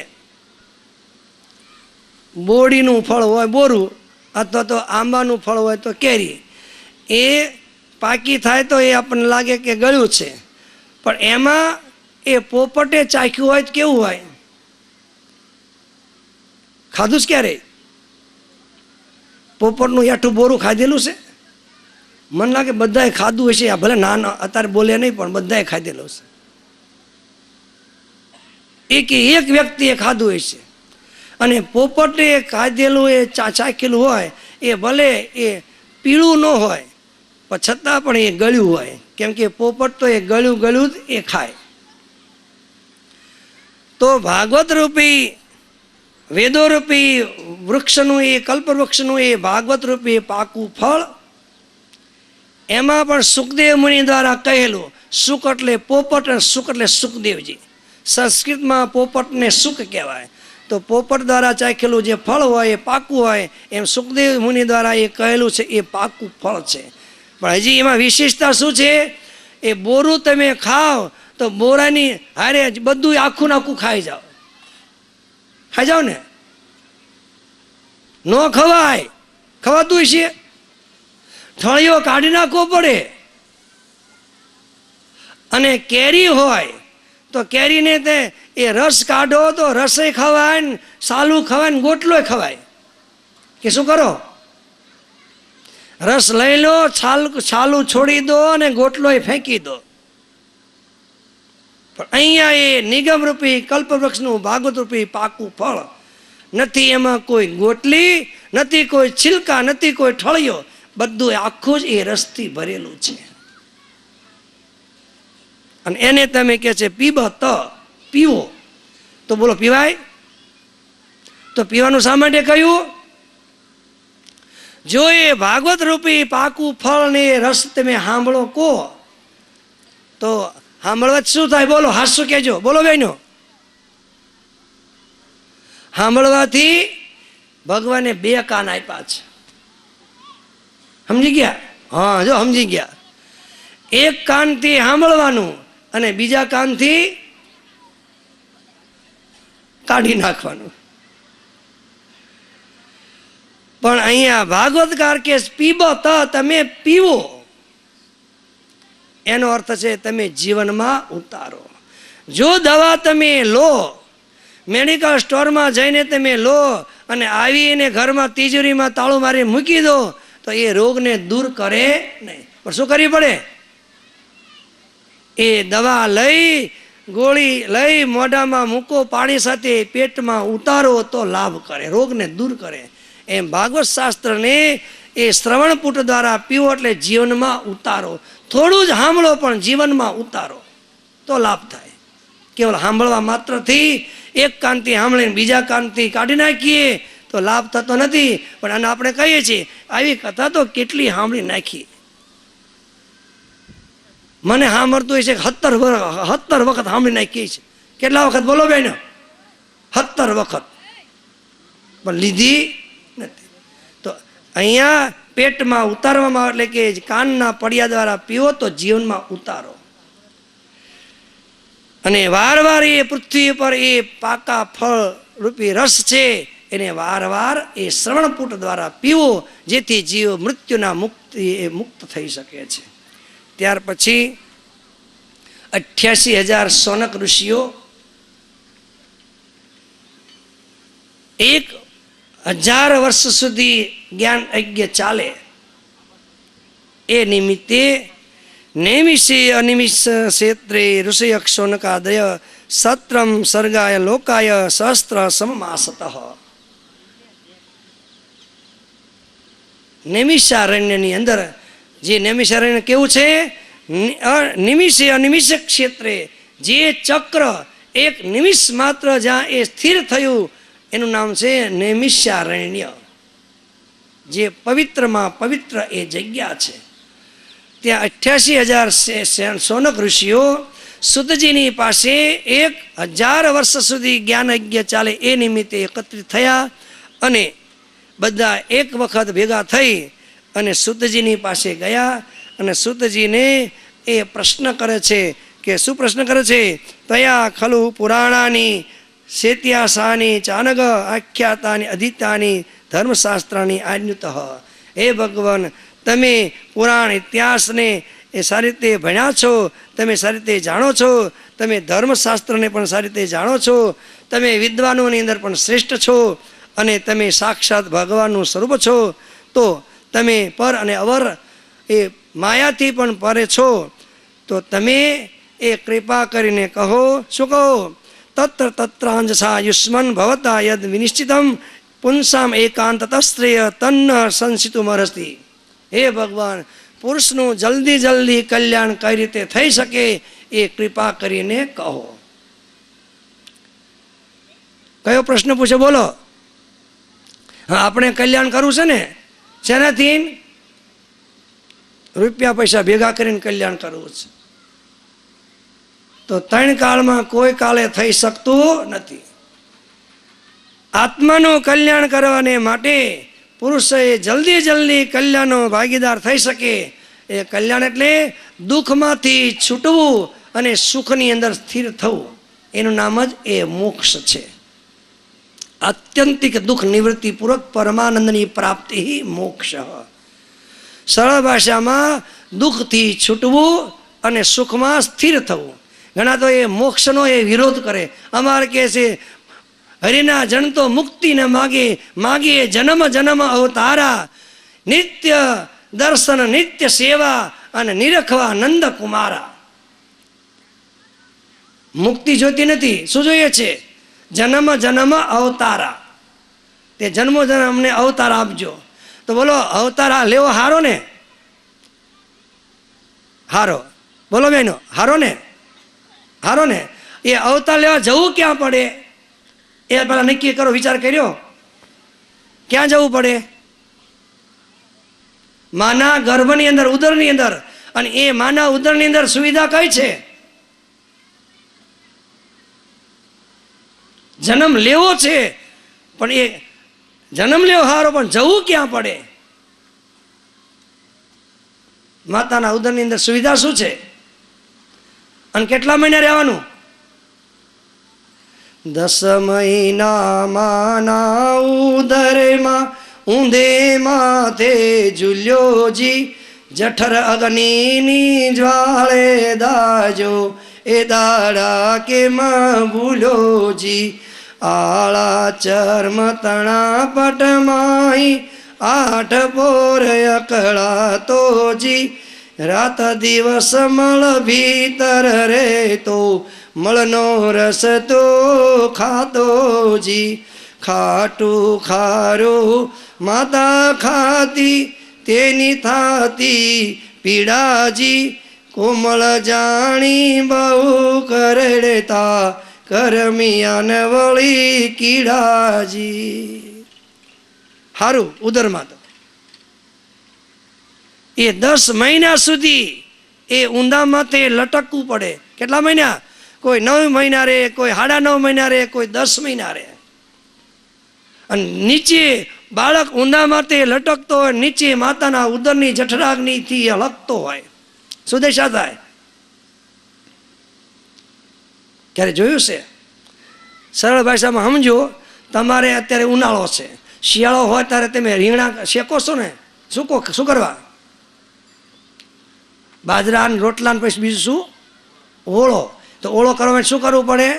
બોડીનું ફળ હોય બોરું, અથવા તો આંબાનું ફળ હોય તો કેરી, એ પાકી થાય તો એ આપણને લાગે કે ગળ્યું છે, પણ એમાં એ પોપટે ચાખ્યું હોય તો કેવું હોય? ખાધું જ ક્યારે? પોપટનું યાઠું બોરું ખાધેલું છે? મને લાગે બધાએ ખાધું હશે. ભલે ના અત્યારે બોલે નહીં, પણ બધાએ ખાધેલું છે. એક વ્યક્તિએ ખાધું હશે. અને પોપટે ખાધેલું એ ચાખેલું હોય, એ ભલે એ પીળું ન હોય, પણ છતાં પણ એ ગળ્યું હોય. કેમ કે પોપટ તો એ ગળ્યું જ એ ખાય. તો ભાગવત રૂપી, વેદો રૂપી વૃક્ષનું, એ કલ્પવૃક્ષનું એ ભાગવત રૂપી પાકું ફળ, એમાં પણ સુખદેવ મુનિ દ્વારા કહેલું. સુખ એટલે પોપટ અને સુખ એટલે સુખદેવજી. સંસ્કૃતમાં પોપટને સુખ કહેવાય. તો પોપટ દ્વારા ચાખેલું જે ફળ હોય એ પાકું હોય, એમ સુખદેવ મુનિ દ્વારા એ કહેલું છે એ પાકું ફળ છે. પણ હજી એમાં વિશેષતા શું છે? એ બોરું તમે ખાઓ તો બોરાની હારે બધું આખું નાખું ખાઈ જાઓ ને. ન ખવાય, ખવાતું છે. ઠળીઓ કાઢી નાખવો પડે. અને કેરી હોય તો કેરીને તે એ રસ કાઢો તો રસે ખવાય ને, સાલું ખવાય ને, ગોટલોય ખવાય. કે શું કરો? રસ લઈ લો, છાલું છોડી દો અને ગોટલોય ફેંકી દો. પણ અહીંયા એ નિગમ રૂપી કલ્પવૃક્ષનું ભાગવત રૂપી પાકું ફળ નથી. એમાં કોઈ ગોટલી નથી, કોઈ છિલકા નથી, કોઈ ઠળિયો. બધું આખું જ એ રસથી ભરેલું છે. અને એને તમે કહે છે પીવો. તો બોલો પીવાય? તો પીવાનું શા માટે કહ્યું? જો એ ભાગવત રૂપી પાકું ફળ ને રસ તમે સાંભળો કહો તો સાંભળવા શું થાય? બોલો, હાસ્યું કહેજો. બોલો બહેનો, સાંભળવાથી ભગવાને 2 કાન આપ્યા છે. સમજી ગયા? હા, જો સમજી ગયા. એક કાનથી સાંભળવાનું અને બીજા કાનથી કાઢી નાખવાનું. પણ અહીંયા ભાગવતકાર કે પીબત, તમે પીવો. એનો અર્થ છે તમે જીવનમાં ઉતારો. જો દવા તમે લો, મેડિકલ સ્ટોરમાં જઈને તમે લો અને આવીને ઘરમાં તિજોરીમાં તાળું મારી મૂકી દો, તો એ રોગને દૂર કરે નહીં. પણ શું કરવી પડે? એ દવા લઈ, ગોળી લઈ, મોઢામાં મૂકો, પાણી સાથે પેટમાં ઉતારો તો લાભ કરે, રોગને દૂર કરે. એમ ભાગવત શાસ્ત્રને એ શ્રવણપુટ દ્વારા પીવો એટલે જીવનમાં ઉતારો. થોડું જ સાંભળો પણ જીવનમાં ઉતારો તો લાભ થાય. કેવળ સાંભળવા માત્રથી એક કાનથી સાંભળીને બીજા કાનથી કાઢી નાખીએ તો લાભ થતો નથી. પણ આને આપણે કહીએ છીએ આવી કથા તો કેટલી સાંભળી નાખી. મને સાંભળતું હોય છે 17 વખત સાંભળી નાખી છે. કેટલા વખત બોલો બેન? 17 વખત. પણ લીધી નથી. તો અહીંયા પેટમાં ઉતારવામાં, એટલે કે કાનના પડિયા દ્વારા પીવો તો જીવનમાં ઉતારો. અને વારવાર એ પૃથ્વી પર એ પાકા ફળ રૂપી રસ છે, એને વારવાર એ શ્રવણપુટ દ્વારા પીવો, જેથી જીવ મૃત્યુના મુક્ત થઈ શકે છે. ત્યાર પછી 88,000 શૌનક ઋષિઓ 1000 વર્ષ સુધી જ્ઞાન યજ્ઞ ચાલે. એ નિમિત્તે નૈમિષે અનિમિષ ક્ષેત્રે ઋષય શૌનકાદય સત્રમ સર્ગાય લોકાય સહસ્ત્ર સમમાસતઃ. નૈમિષારણ્યની અંદર, જે નૈમિષારણ્ય કેવું છે? નિમિષે અનિમિષ ક્ષેત્રે, જે ચક્ર એક નિમિષ માત્ર જ્યાં એ સ્થિર થયું એનું નામ છે નૈમિષારણ્ય. જે પવિત્રમાં પવિત્ર એ જગ્યા છે. ત્યાં 88,000 શૌનક ઋષિઓ સુતજીની પાસે 1000 વર્ષ સુધી જ્ઞાન યજ્ઞ ચાલે એ નિમિત્તે એકત્રિત થયા અને બધા એક વખત ભેગા થઈ અને સુતજીની પાસે ગયા. અને સુતજીને એ પ્રશ્ન કરે છે કે શું પ્રશ્ન કરે છે? તયા ખલુ પુરાણાની શેત્યાસાની ચાનગ આખ્યાતાની અધિતાની ધર્મશાસ્ત્રાની આજ્ઞુત. હે ભગવાન, તમે પુરાણ ઇતિહાસને એ સારી રીતે ભણ્યા છો, તમે સારી રીતે જાણો છો, તમે ધર્મશાસ્ત્રને પણ સારી રીતે જાણો છો, તમે વિદ્વાનોની અંદર પણ શ્રેષ્ઠ છો અને તમે સાક્ષાત ભગવાનનું સ્વરૂપ છો, તો તમે પર અને અવર એ માયાથી પણ પરે છો, તો તમે એ કૃપા કરીને કહો. શું કહો? તત્ર તત્રાંજસા યુષ્મન ભવતા યદ વિનિશ્ચિતમ પુંસામ એકાંત તસ્ત્રેય તન્ન સંસિતુમરસ્તિ. હે ભગવાન, પુરુષનું જલ્દી જલ્દી કલ્યાણ કઈ રીતે થઈ શકે એ કૃપા કરીને કહો. કયો પ્રશ્ન પૂછો બોલો? હા, આપણે કલ્યાણ કરવું છે ને, શેનાથી? રૂપિયા પૈસા ભેગા કરીને કલ્યાણ કરવું છે. તો 3 કાળમાં કોઈ કાળે થઈ શકતું નથી. આત્માનું કલ્યાણ કરવાને માટે પુરુષે જલ્દી જલ્દી કલ્યાણનો ભાગીદાર થઈ શકે. એ કલ્યાણ એટલે દુઃખમાંથી છૂટવું અને સુખની અંદર સ્થિર થવું. એનું નામ જ એ મોક્ષ છે. આત્યંતિક દુઃખ નિવૃત્તિપૂર્વક પરમાનંદની પ્રાપ્તિ મોક્ષ. સરળ ભાષામાં દુઃખથી છૂટવું અને સુખમાં સ્થિર થવું. ઘણા તો એ મોક્ષનો એ વિરોધ કરે. અમારે કહે છે હરિના જન તો મુક્તિ ન માગે, માગીએ જન્મ જન્મ અવતારા, નિત્ય દર્શન નિત્ય સેવા અને નિરખવા નંદ કુમારા. મુક્તિ જોતી નથી, શું જોઈએ છે? જન્મ જન્મ અવતારા. તે જન્મો જન્મ અમને અવતાર આપજો. તો બોલો, અવતાર લેવો હારો ને? હારો બોલો બેનો, હારો ને? હારો ને? એ અવતાર લેવા જવું ક્યાં પડે એ પેલા નક્કી કરો, વિચાર કર્યો? ક્યાં જવું પડે? માના ગર્ભની અંદર, ઉદરની અંદર. અને એ માના ઉદરની અંદર સુવિધા કઈ છે? જન્મ લેવો છે, પણ એ જન્મ લેવો હારો, પણ જવું ક્યાં પડે? માતાના ઉદરની અંદર સુવિધા શું છે? અને કેટલા મહિના રહેવાનું? 10 મહિના માના ઉદરમાં ઊંધે માથે ઝૂલ્યોજી, જઠર અગ્નિની જ્વાળે દાજો, એ દાડા કેમ ભૂલોજી. આળા ચર્મ તણા પટમાઈ 8 પોર અકળાતોજી, રાત દિવસ મળ ભીતર રહેતો, મળનો રસ તો ખાતોજી. ખાટું ખારું માતા ખાતી, તેની થાતી પીડાજી, કોમળ જાણી બહુ કરડતા, કરમિયાન વળી કીડાજી. હારું ઉદરમાં તો એ 10 મહિના સુધી એ ઊંધામાં તે લટકવું પડે. કેટલા મહિના? કોઈ 9 મહિના રહે, કોઈ 9.5 મહિના રહે, કોઈ 10 મહિના રહે. અને નીચે બાળક ઊંધામાં તે લટકતો હોય, નીચે માતાના ઉદરની જઠરાગ્નિથી હલકતો હોય. શું દશા થાય? ક્યારે જોયું છે? સરળ ભાષામાં સમજો. તમારે અત્યારે ઉનાળો છે, શિયાળો હોય ત્યારે તમે રીંગણા શેકો છો ને, શું કરવા? બાજરા રોટલા પછી બીજું શું? ઓળો. તો ઓળો કરવા માટે શું કરવું પડે?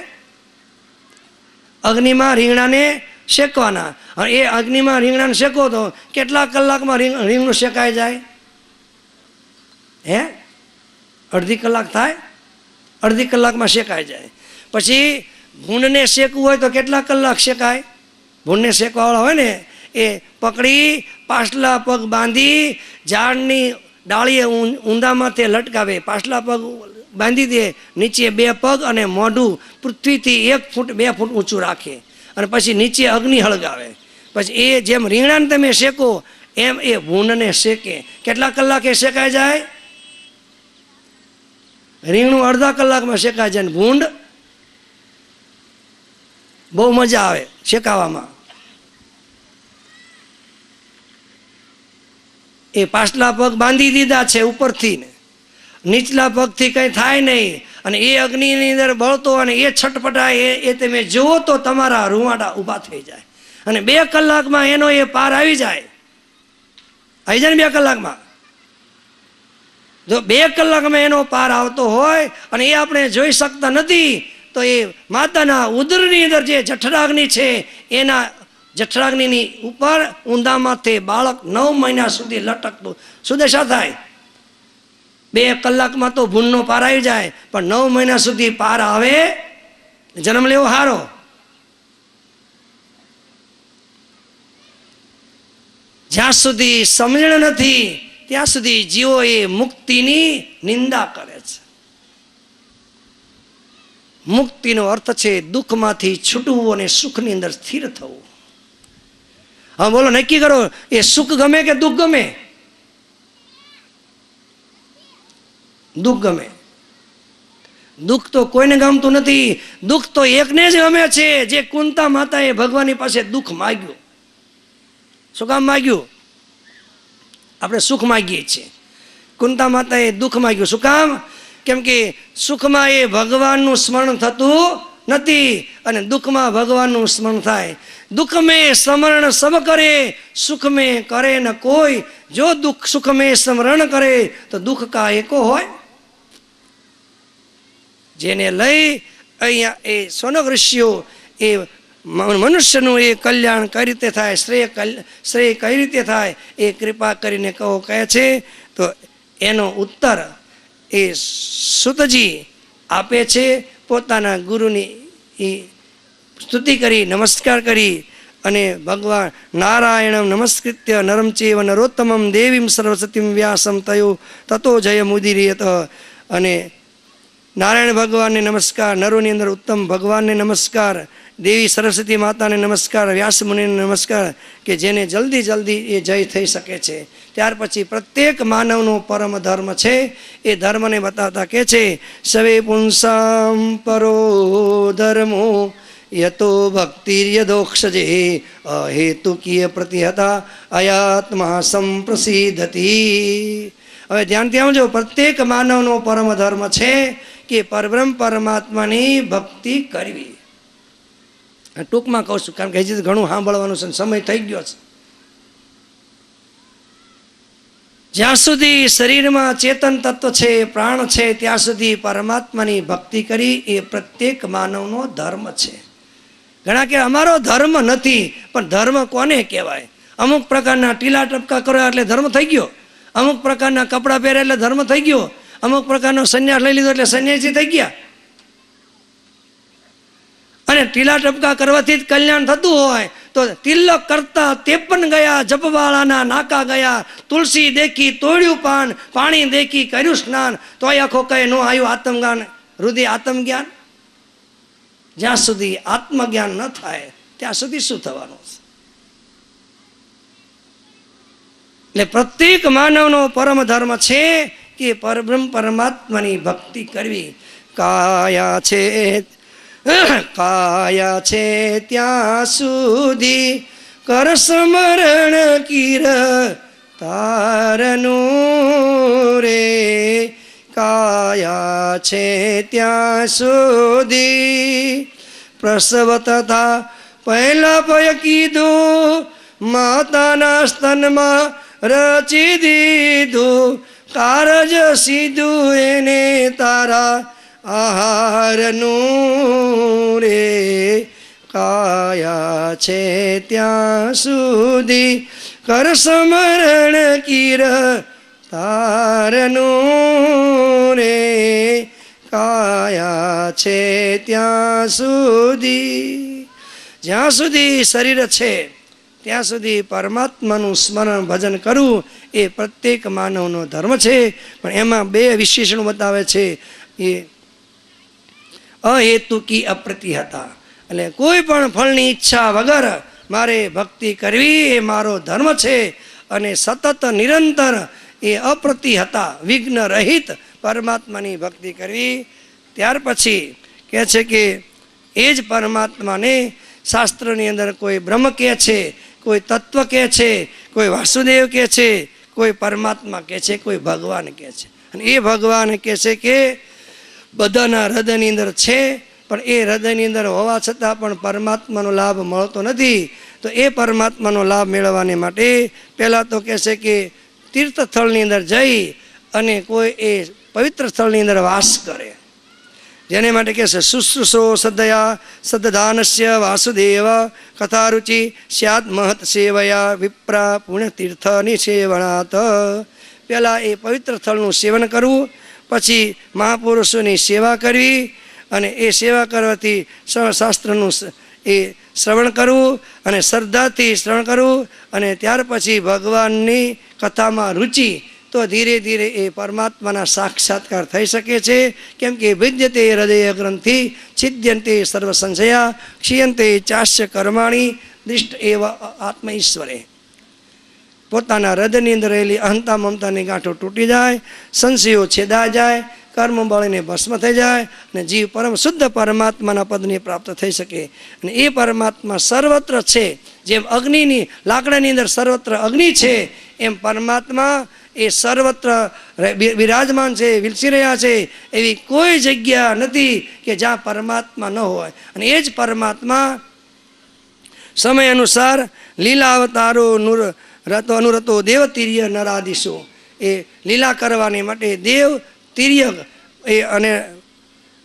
અગ્નિમાં રીંગણાને શેકવાના. એ અગ્નિમાં રીંગણાને શેકો તો કેટલા કલાકમાં રીંગણું શેકાઈ જાય? હે? અડધી કલાક થાય? અડધી કલાકમાં શેકાઈ જાય. પછી ભૂંડને શેકવું હોય તો કેટલા કલાક શેકાય? ભૂંડને શેકવાવાળા હોય ને એ પકડી પાછલા પગ બાંધી ઝાડની ડાળીએ ઊંધામાં તે લટકાવે, પાછલા પગ બાંધી દે, નીચે 2 પગ અને મોઢું પૃથ્વીથી 1 ફૂટ 2 ફૂટ ઊંચું રાખે, અને પછી નીચે અગ્નિ હળગાવે. પછી એ જેમ રીંગણાને તમે શેકો એમ એ ભૂંડને શેકે. કેટલા કલાકે શેકાઈ જાય? રીંગણું અડધા કલાકમાં શેકાઈ જાય. ભૂંડ બહુ મજા આવે શેકાવામાં. એ પાછલા પગ બાંધી દીધા છે ઉપરથી ને, નીચલા પગથી કંઈ થાય નહીં, અને એ અગ્નિની અંદર બળતો અને એ છટપટાય એ તમે જુઓ તો તમારા રૂવાડા ઊભા થઈ જાય. અને 2 કલાકમાં એનો એ પાર આવી જાય. આવી જાય ને 2 કલાકમાં? જો 2 કલાકમાં એનો પાર આવતો હોય અને એ આપણે જોઈ શકતા નથી, તો એ માતાના ઉદરની અંદર જે જઠરાગ્નિ છે એના જઠરાગ્નિની ઉપર ઊંધામાંથી બાળક 9 મહિના સુધી લટકતું. સુદશા થાય. 2 કલાકમાં તો ભૂનનો પાર આવી જાય, પણ 9 મહિના સુધી પાર આવે, જન્મ લેવો હારો. જ્યાં સુધી સમજણ નથી ત્યાં સુધી જીવો એ મુક્તિની નિંદા કરે છે. મુક્તિનો અર્થ છે દુઃખમાંથી છૂટવું અને સુખની અંદર સ્થિર થવું. હા બોલો, નક્કી કરો, એ સુખ ગમે કે દુઃખ ગમે? દુઃખ ગમે. દુઃખ તો કોઈને ગમતું નથી. દુઃખ તો એકને જ ગમે છે, જે કુંતા માતાએ ભગવાનની પાસે દુઃખ માગ્યું. શું કામ માગ્યું? આપણે સુખ માગીએ છીએ, કુંતા માતાએ દુઃખ માગ્યું. શું કામ? કેમ કે સુખમાં એ ભગવાનનું સ્મરણ થતું નથી અને દુઃખમાં ભગવાનનું સ્મરણ થાય. દુઃખ મેં સ્મરણ સબ કરે, સુખ મેં કરે ન કોઈ. જો દુઃખ સુખ મેં સ્મરણ કરે તો દુઃખ કા એકો હોય. જેને લઈ અહીંયા એ સોનક ઋષિઓ એ મનુષ્યનું એ કલ્યાણ કઈ રીતે થાય, શ્રેય કઈ રીતે થાય, એ કૃપા કરીને કહે છે. તો એનો ઉત્તર એ સુતજી આપે છે. પોતાના ગુરુની એ સ્તુતિ કરી, નમસ્કાર કરી અને ભગવાન નારાયણમ નમસ્કૃત્ય નરમ ચેવ નરોત્તમમ દેવીમ સરસ્વતીમ વ્યાસમ તયો તતો જય મુદિરિયત. અને નારાયણ ભગવાનને નમસ્કાર, નરોની અંદર ઉત્તમ ભગવાનને નમસ્કાર, દેવી સરસ્વતી માતાને નમસ્કાર, વ્યાસ મુનિને નમસ્કાર, કે જેને જલ્દી જલ્દી એ જય થઈ શકે છે. ત્યાર પછી પ્રત્યેક માનવનો પરમ ધર્મ છે. એ ધર્મને બતાવતા કે છે સવે પુંસામ પરો ધર્મો યતો ભક્તિર્યદોક્ષજે અહેતુકીય પ્રતિહતા અયાત્મા સંપ્રસિદ્ધતી. હવે ધ્યાનથી આવજો, પ્રત્યેક માનવનો પરમ ધર્મ છે કે પરબ્રહ્મ પરમાત્માની ભક્તિ કરવી. ટૂંકમાં કહું છું, કારણ કે હજી ઘણું સાંભળવાનું છે, સમય થઈ ગયો છે. જ્યાં સુધી શરીરમાં ચેતન તત્વ છે, પ્રાણ છે, ત્યાં સુધી પરમાત્માની ભક્તિ કરી એ પ્રત્યેક માનવનો ધર્મ છે. ઘણા કે અમારો ધર્મ નથી, પણ ધર્મ કોને કહેવાય? અમુક પ્રકારના ટીલા ટપકા કરો એટલે ધર્મ થઈ ગયો, અમુક પ્રકારના કપડાં પહેરે એટલે ધર્મ થઈ ગયો, અમુક પ્રકારનો સંન્યાસ લઈ લીધો એટલે સંન્યાસી થઈ ગયા. અને ટીલા ટપકા કરવાથી જ કલ્યાણ થતું હોય તો તિલક કરતા 53 ગયા, જપવાળાના નાકા ગયા, તુલસી દેખી તોડ્યું પાન, પાણી દેખી કર્યું સ્નાન, તોય આખો કઈ નો આવ્યું આત્મજ્ઞાન, હૃદય આત્મજ્ઞાન. જ્યાં સુધી આત્મજ્ઞાન ન થાય ત્યાં સુધી શું થવાનું છે? એટલે પ્રત્યેક માનવનો પરમ ધર્મ છે કે પરબ્રહ્મ પરમાત્માની ભક્તિ કરવી. કાયા છે ત્યાં સુધી કર સ્મરણ કીર તારનું રે. કાયા છે ત્યાં સુધી પ્રસવ તથા પહેલા પય કીધું, માતાના સ્તનમાં રચી દીધું, કારજ સીધું એને તારા આહારનું રે. કાયા છે ત્યાં સુધી કર સ્મરણ કીર તારનું રે. કાયા છે ત્યાં સુધી, જ્યાં સુધી શરીર છે ત્યાં સુધી પરમાત્માનું સ્મરણ ભજન કરવું એ પ્રત્યેક માનવનો ધર્મ છે. પણ એમાં 2 વિશેષણો બતાવે છે. એ અહેતુકી અપ્રતિહતા, એટલે કોઈ પણ ફળની ઈચ્છા વગર મારે ભક્તિ કરવી એ મારો ધર્મ છે. અને સતત નિરંતર એ અપ્રતિહતા વિઘ્ન રહિત પરમાત્માની ભક્તિ કરવી. ત્યાર પછી કહે છે કે એ જ પરમાત્માને શાસ્ત્રની અંદર કોઈ બ્રહ્મ કહે છે, કોઈ તત્વ કહે છે, કોઈ વાસુદેવ કહે છે, કોઈ પરમાત્મા કહે છે, કોઈ ભગવાન કહે છે. અને એ ભગવાન કહે છે કે બધાના હૃદયની અંદર છે, પણ એ હૃદયની અંદર હોવા છતાં પણ પરમાત્માનો લાભ મળતો નથી. તો એ પરમાત્માનો લાભ મેળવવાને માટે પહેલાં તો કહે છે કે તીર્થ સ્થળની અંદર જઈ અને કોઈ એ પવિત્ર સ્થળની અંદર વાસ કરે. જેને માટે કહે છે શુશ્રુષો સદયા સદદાનસ્ય વાસુદેવ કથારુચિ સ્યાદ મહત સેવયા વિપ્રા પુણ્યતીર્થની સેવણાત. પહેલાં એ પવિત્ર સ્થળનું સેવન કરવું, પછી મહાપુરુષોની સેવા કરવી, અને એ સેવા કરવાથી શાસ્ત્રનું એ શ્રવણ કરવું અને શ્રદ્ધાથી શ્રવણ કરવું, અને ત્યાર પછી ભગવાનની કથામાં રુચિ, તો ધીરે ધીરે એ પરમાત્માના સાક્ષાત્કાર થઈ શકે છે. કેમ કે વિદ્યતે હૃદય ગ્રંથિ છિદ્યંતે સર્વ સંશયા ક્ષીયંતે ચાસ્ય કર્માણી દૃષ્ટ એવ આત્મ ઈશ્વરે. પોતાના હૃદયની અંદર રહેલી અહંતા મમતાની ગાંઠો તૂટી જાય, સંશયો છેદા જાય, કર્મ બળીને ભસ્મ થઈ જાય, અને જીવ પરમ શુદ્ધ પરમાત્માના પદને પ્રાપ્ત થઈ શકે. અને એ પરમાત્મા સર્વત્ર છે. જેમ અગ્નિની લાકડાની અંદર સર્વત્ર અગ્નિ છે, એમ પરમાત્મા એ સર્વત્ર વિરાજમાન છે, વિલસી રહ્યા છે. એવી કોઈ જગ્યા નથી કે જ્યાં પરમાત્મા ન હોય. અને એ જ પરમાત્મા સમય અનુસાર લીલા અવતારો અનુરતો દેવ તિર્ય નરાદિશો, એ લીલા કરવાની માટે દેવ તિર્ય એ અને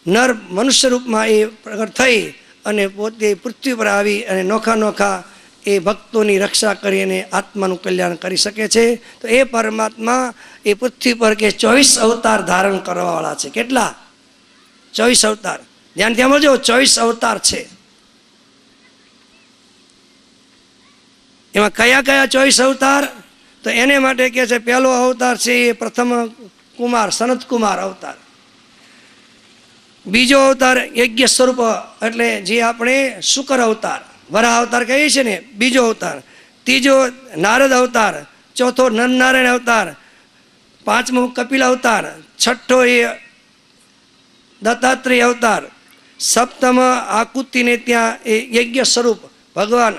નર મનુષ્ય રૂપમાં એ પ્રગટ થઈ અને પોતે પૃથ્વી પર આવી અને નોખા નોખા એ ભક્તોની રક્ષા કરીને આત્માનું કલ્યાણ કરી શકે છે. તો એ પરમાત્મા એ પૃથ્વી પર કે 24 અવતાર ધારણ કરવાવાળા છે. કેટલા? 24 અવતાર. ધ્યાનથી સમજો, 24 અવતાર છે. એમાં કયા કયા 24 અવતાર? તો એને માટે કહે છે પહેલો અવતાર છે એ પ્રથમ કુમાર સનત કુમાર અવતાર. બીજો અવતાર યજ્ઞ સ્વરૂપ, એટલે જે આપણે શુકર અવતાર વરાહ અવતાર કહીએ છીએ ને, બીજો અવતાર. ત્રીજો નારદ અવતાર. ચોથો નરનારાયણ અવતાર. પાંચમો કપિલ અવતાર. છઠ્ઠો એ દત્તાત્રેય અવતાર. સપ્તમ આકુતિને ત્યાં એ યજ્ઞ સ્વરૂપ ભગવાન.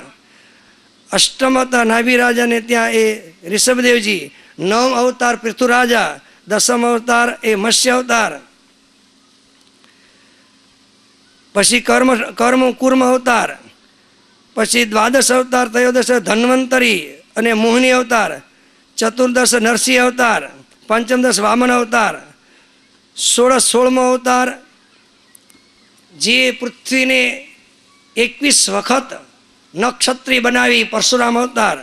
અષ્ટમ હતા નાભિરાજાને ત્યાં એ ઋષભદેવજી. નવમ અવતાર પૃથુરાજા. દસમ અવતાર એ મત્સ્ય અવતાર. પછી કર્મ કુર્મ અવતાર. પછી દ્વાદશ અવતાર ત્રયોદશ ધન્વંતરી અને મોહિની અવતાર. ચતુર્દશ નરસિંહ અવતાર. પંચમદશ વામન અવતાર. 16મો અવતાર જે પૃથ્વીને 21 વખત નક્ષત્રી બનાવી પરશુરામ અવતાર.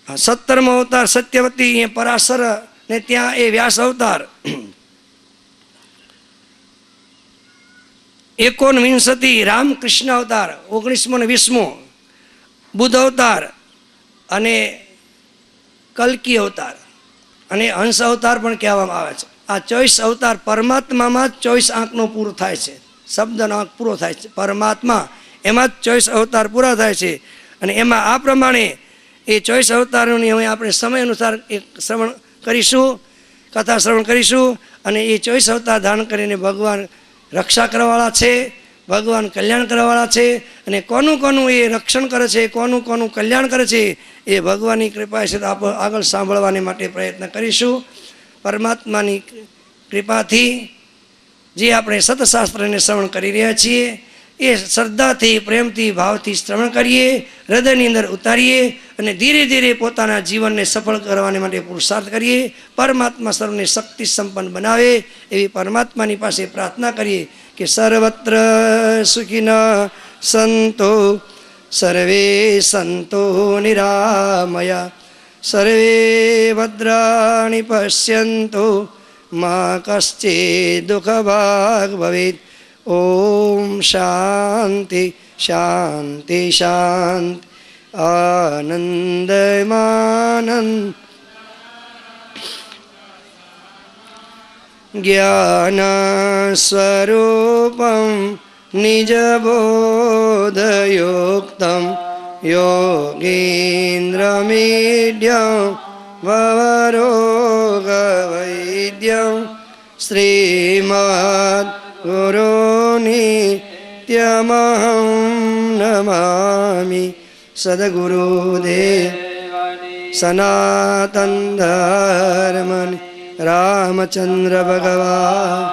17મો અવતાર સત્યવતી પરાશર ને ત્યાં એ વ્યાસ અવતાર. 19 રામકૃષ્ણ અવતાર. 19મો ને 20મો બુદ્ધ અવતાર અને કલ્કી અવતાર અને હંસ અવતાર પણ કહેવામાં આવે છે. આ 24 અવતાર પરમાત્મામાં જ 24 આંકનો પૂરો થાય છે. શબ્દનો આંક પૂરો થાય છે પરમાત્મા, એમાં જ 24 અવતાર પૂરા થાય છે. અને એમાં આ પ્રમાણે એ 24 અવતારોની હવે આપણે સમય અનુસાર એક શ્રવણ કરીશું, કથા શ્રવણ કરીશું. અને એ 24 અવતાર ધારણ કરીને ભગવાન રક્ષા કરવાવાળા છે, ભગવાન કલ્યાણ કરવાવાળા છે. અને કોનું કોનું એ રક્ષણ કરે છે, કોનું કોનું કલ્યાણ કરે છે, એ ભગવાનની કૃપા છે. આપણે આગળ સાંભળવાની માટે પ્રયત્ન કરીશું. પરમાત્માની કૃપાથી જે આપણે સતશાસ્ત્રને શ્રવણ કરી રહ્યા છીએ, એ શ્રદ્ધાથી પ્રેમથી ભાવથી શ્રવણ કરીએ, હૃદયની અંદર ઉતારીએ અને ધીરે ધીરે પોતાના જીવનને સફળ કરવાને માટે પુરુષાર્થ કરીએ. પરમાત્મા સર્વને શક્તિ સંપન્ન બનાવે એવી પરમાત્માની પાસે પ્રાર્થના કરીએ કે સર્વત્ર સુખિનઃ સંતો સર્વે સંતો નિરામયા સર્વે ભદ્રાણિ પશ્યન્તુ મા કશ્ચિદ દુઃખભાગ ભવેત. ઓમ શાંતિ શાંતિ શાંતિ. આનંદમાનંદ જ્ઞાન સ્વરૂપમ નિજબોધયુક્તમ યોગીન્દ્રમીડ્યમ ભવરોગવૈદ્યમ શ્રીમદ ગુરુનિત્યમહં નમામિ. સદગુરુદેવ સનાતન ધર્મન રામચંદ્ર ભગવાન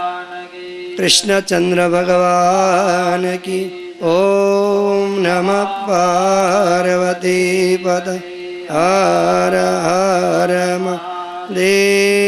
કૃષ્ણચંદ્ર ભગવાન કી. ઓમ નમઃ પાર્વતી પદ હર હર મહાદેવ.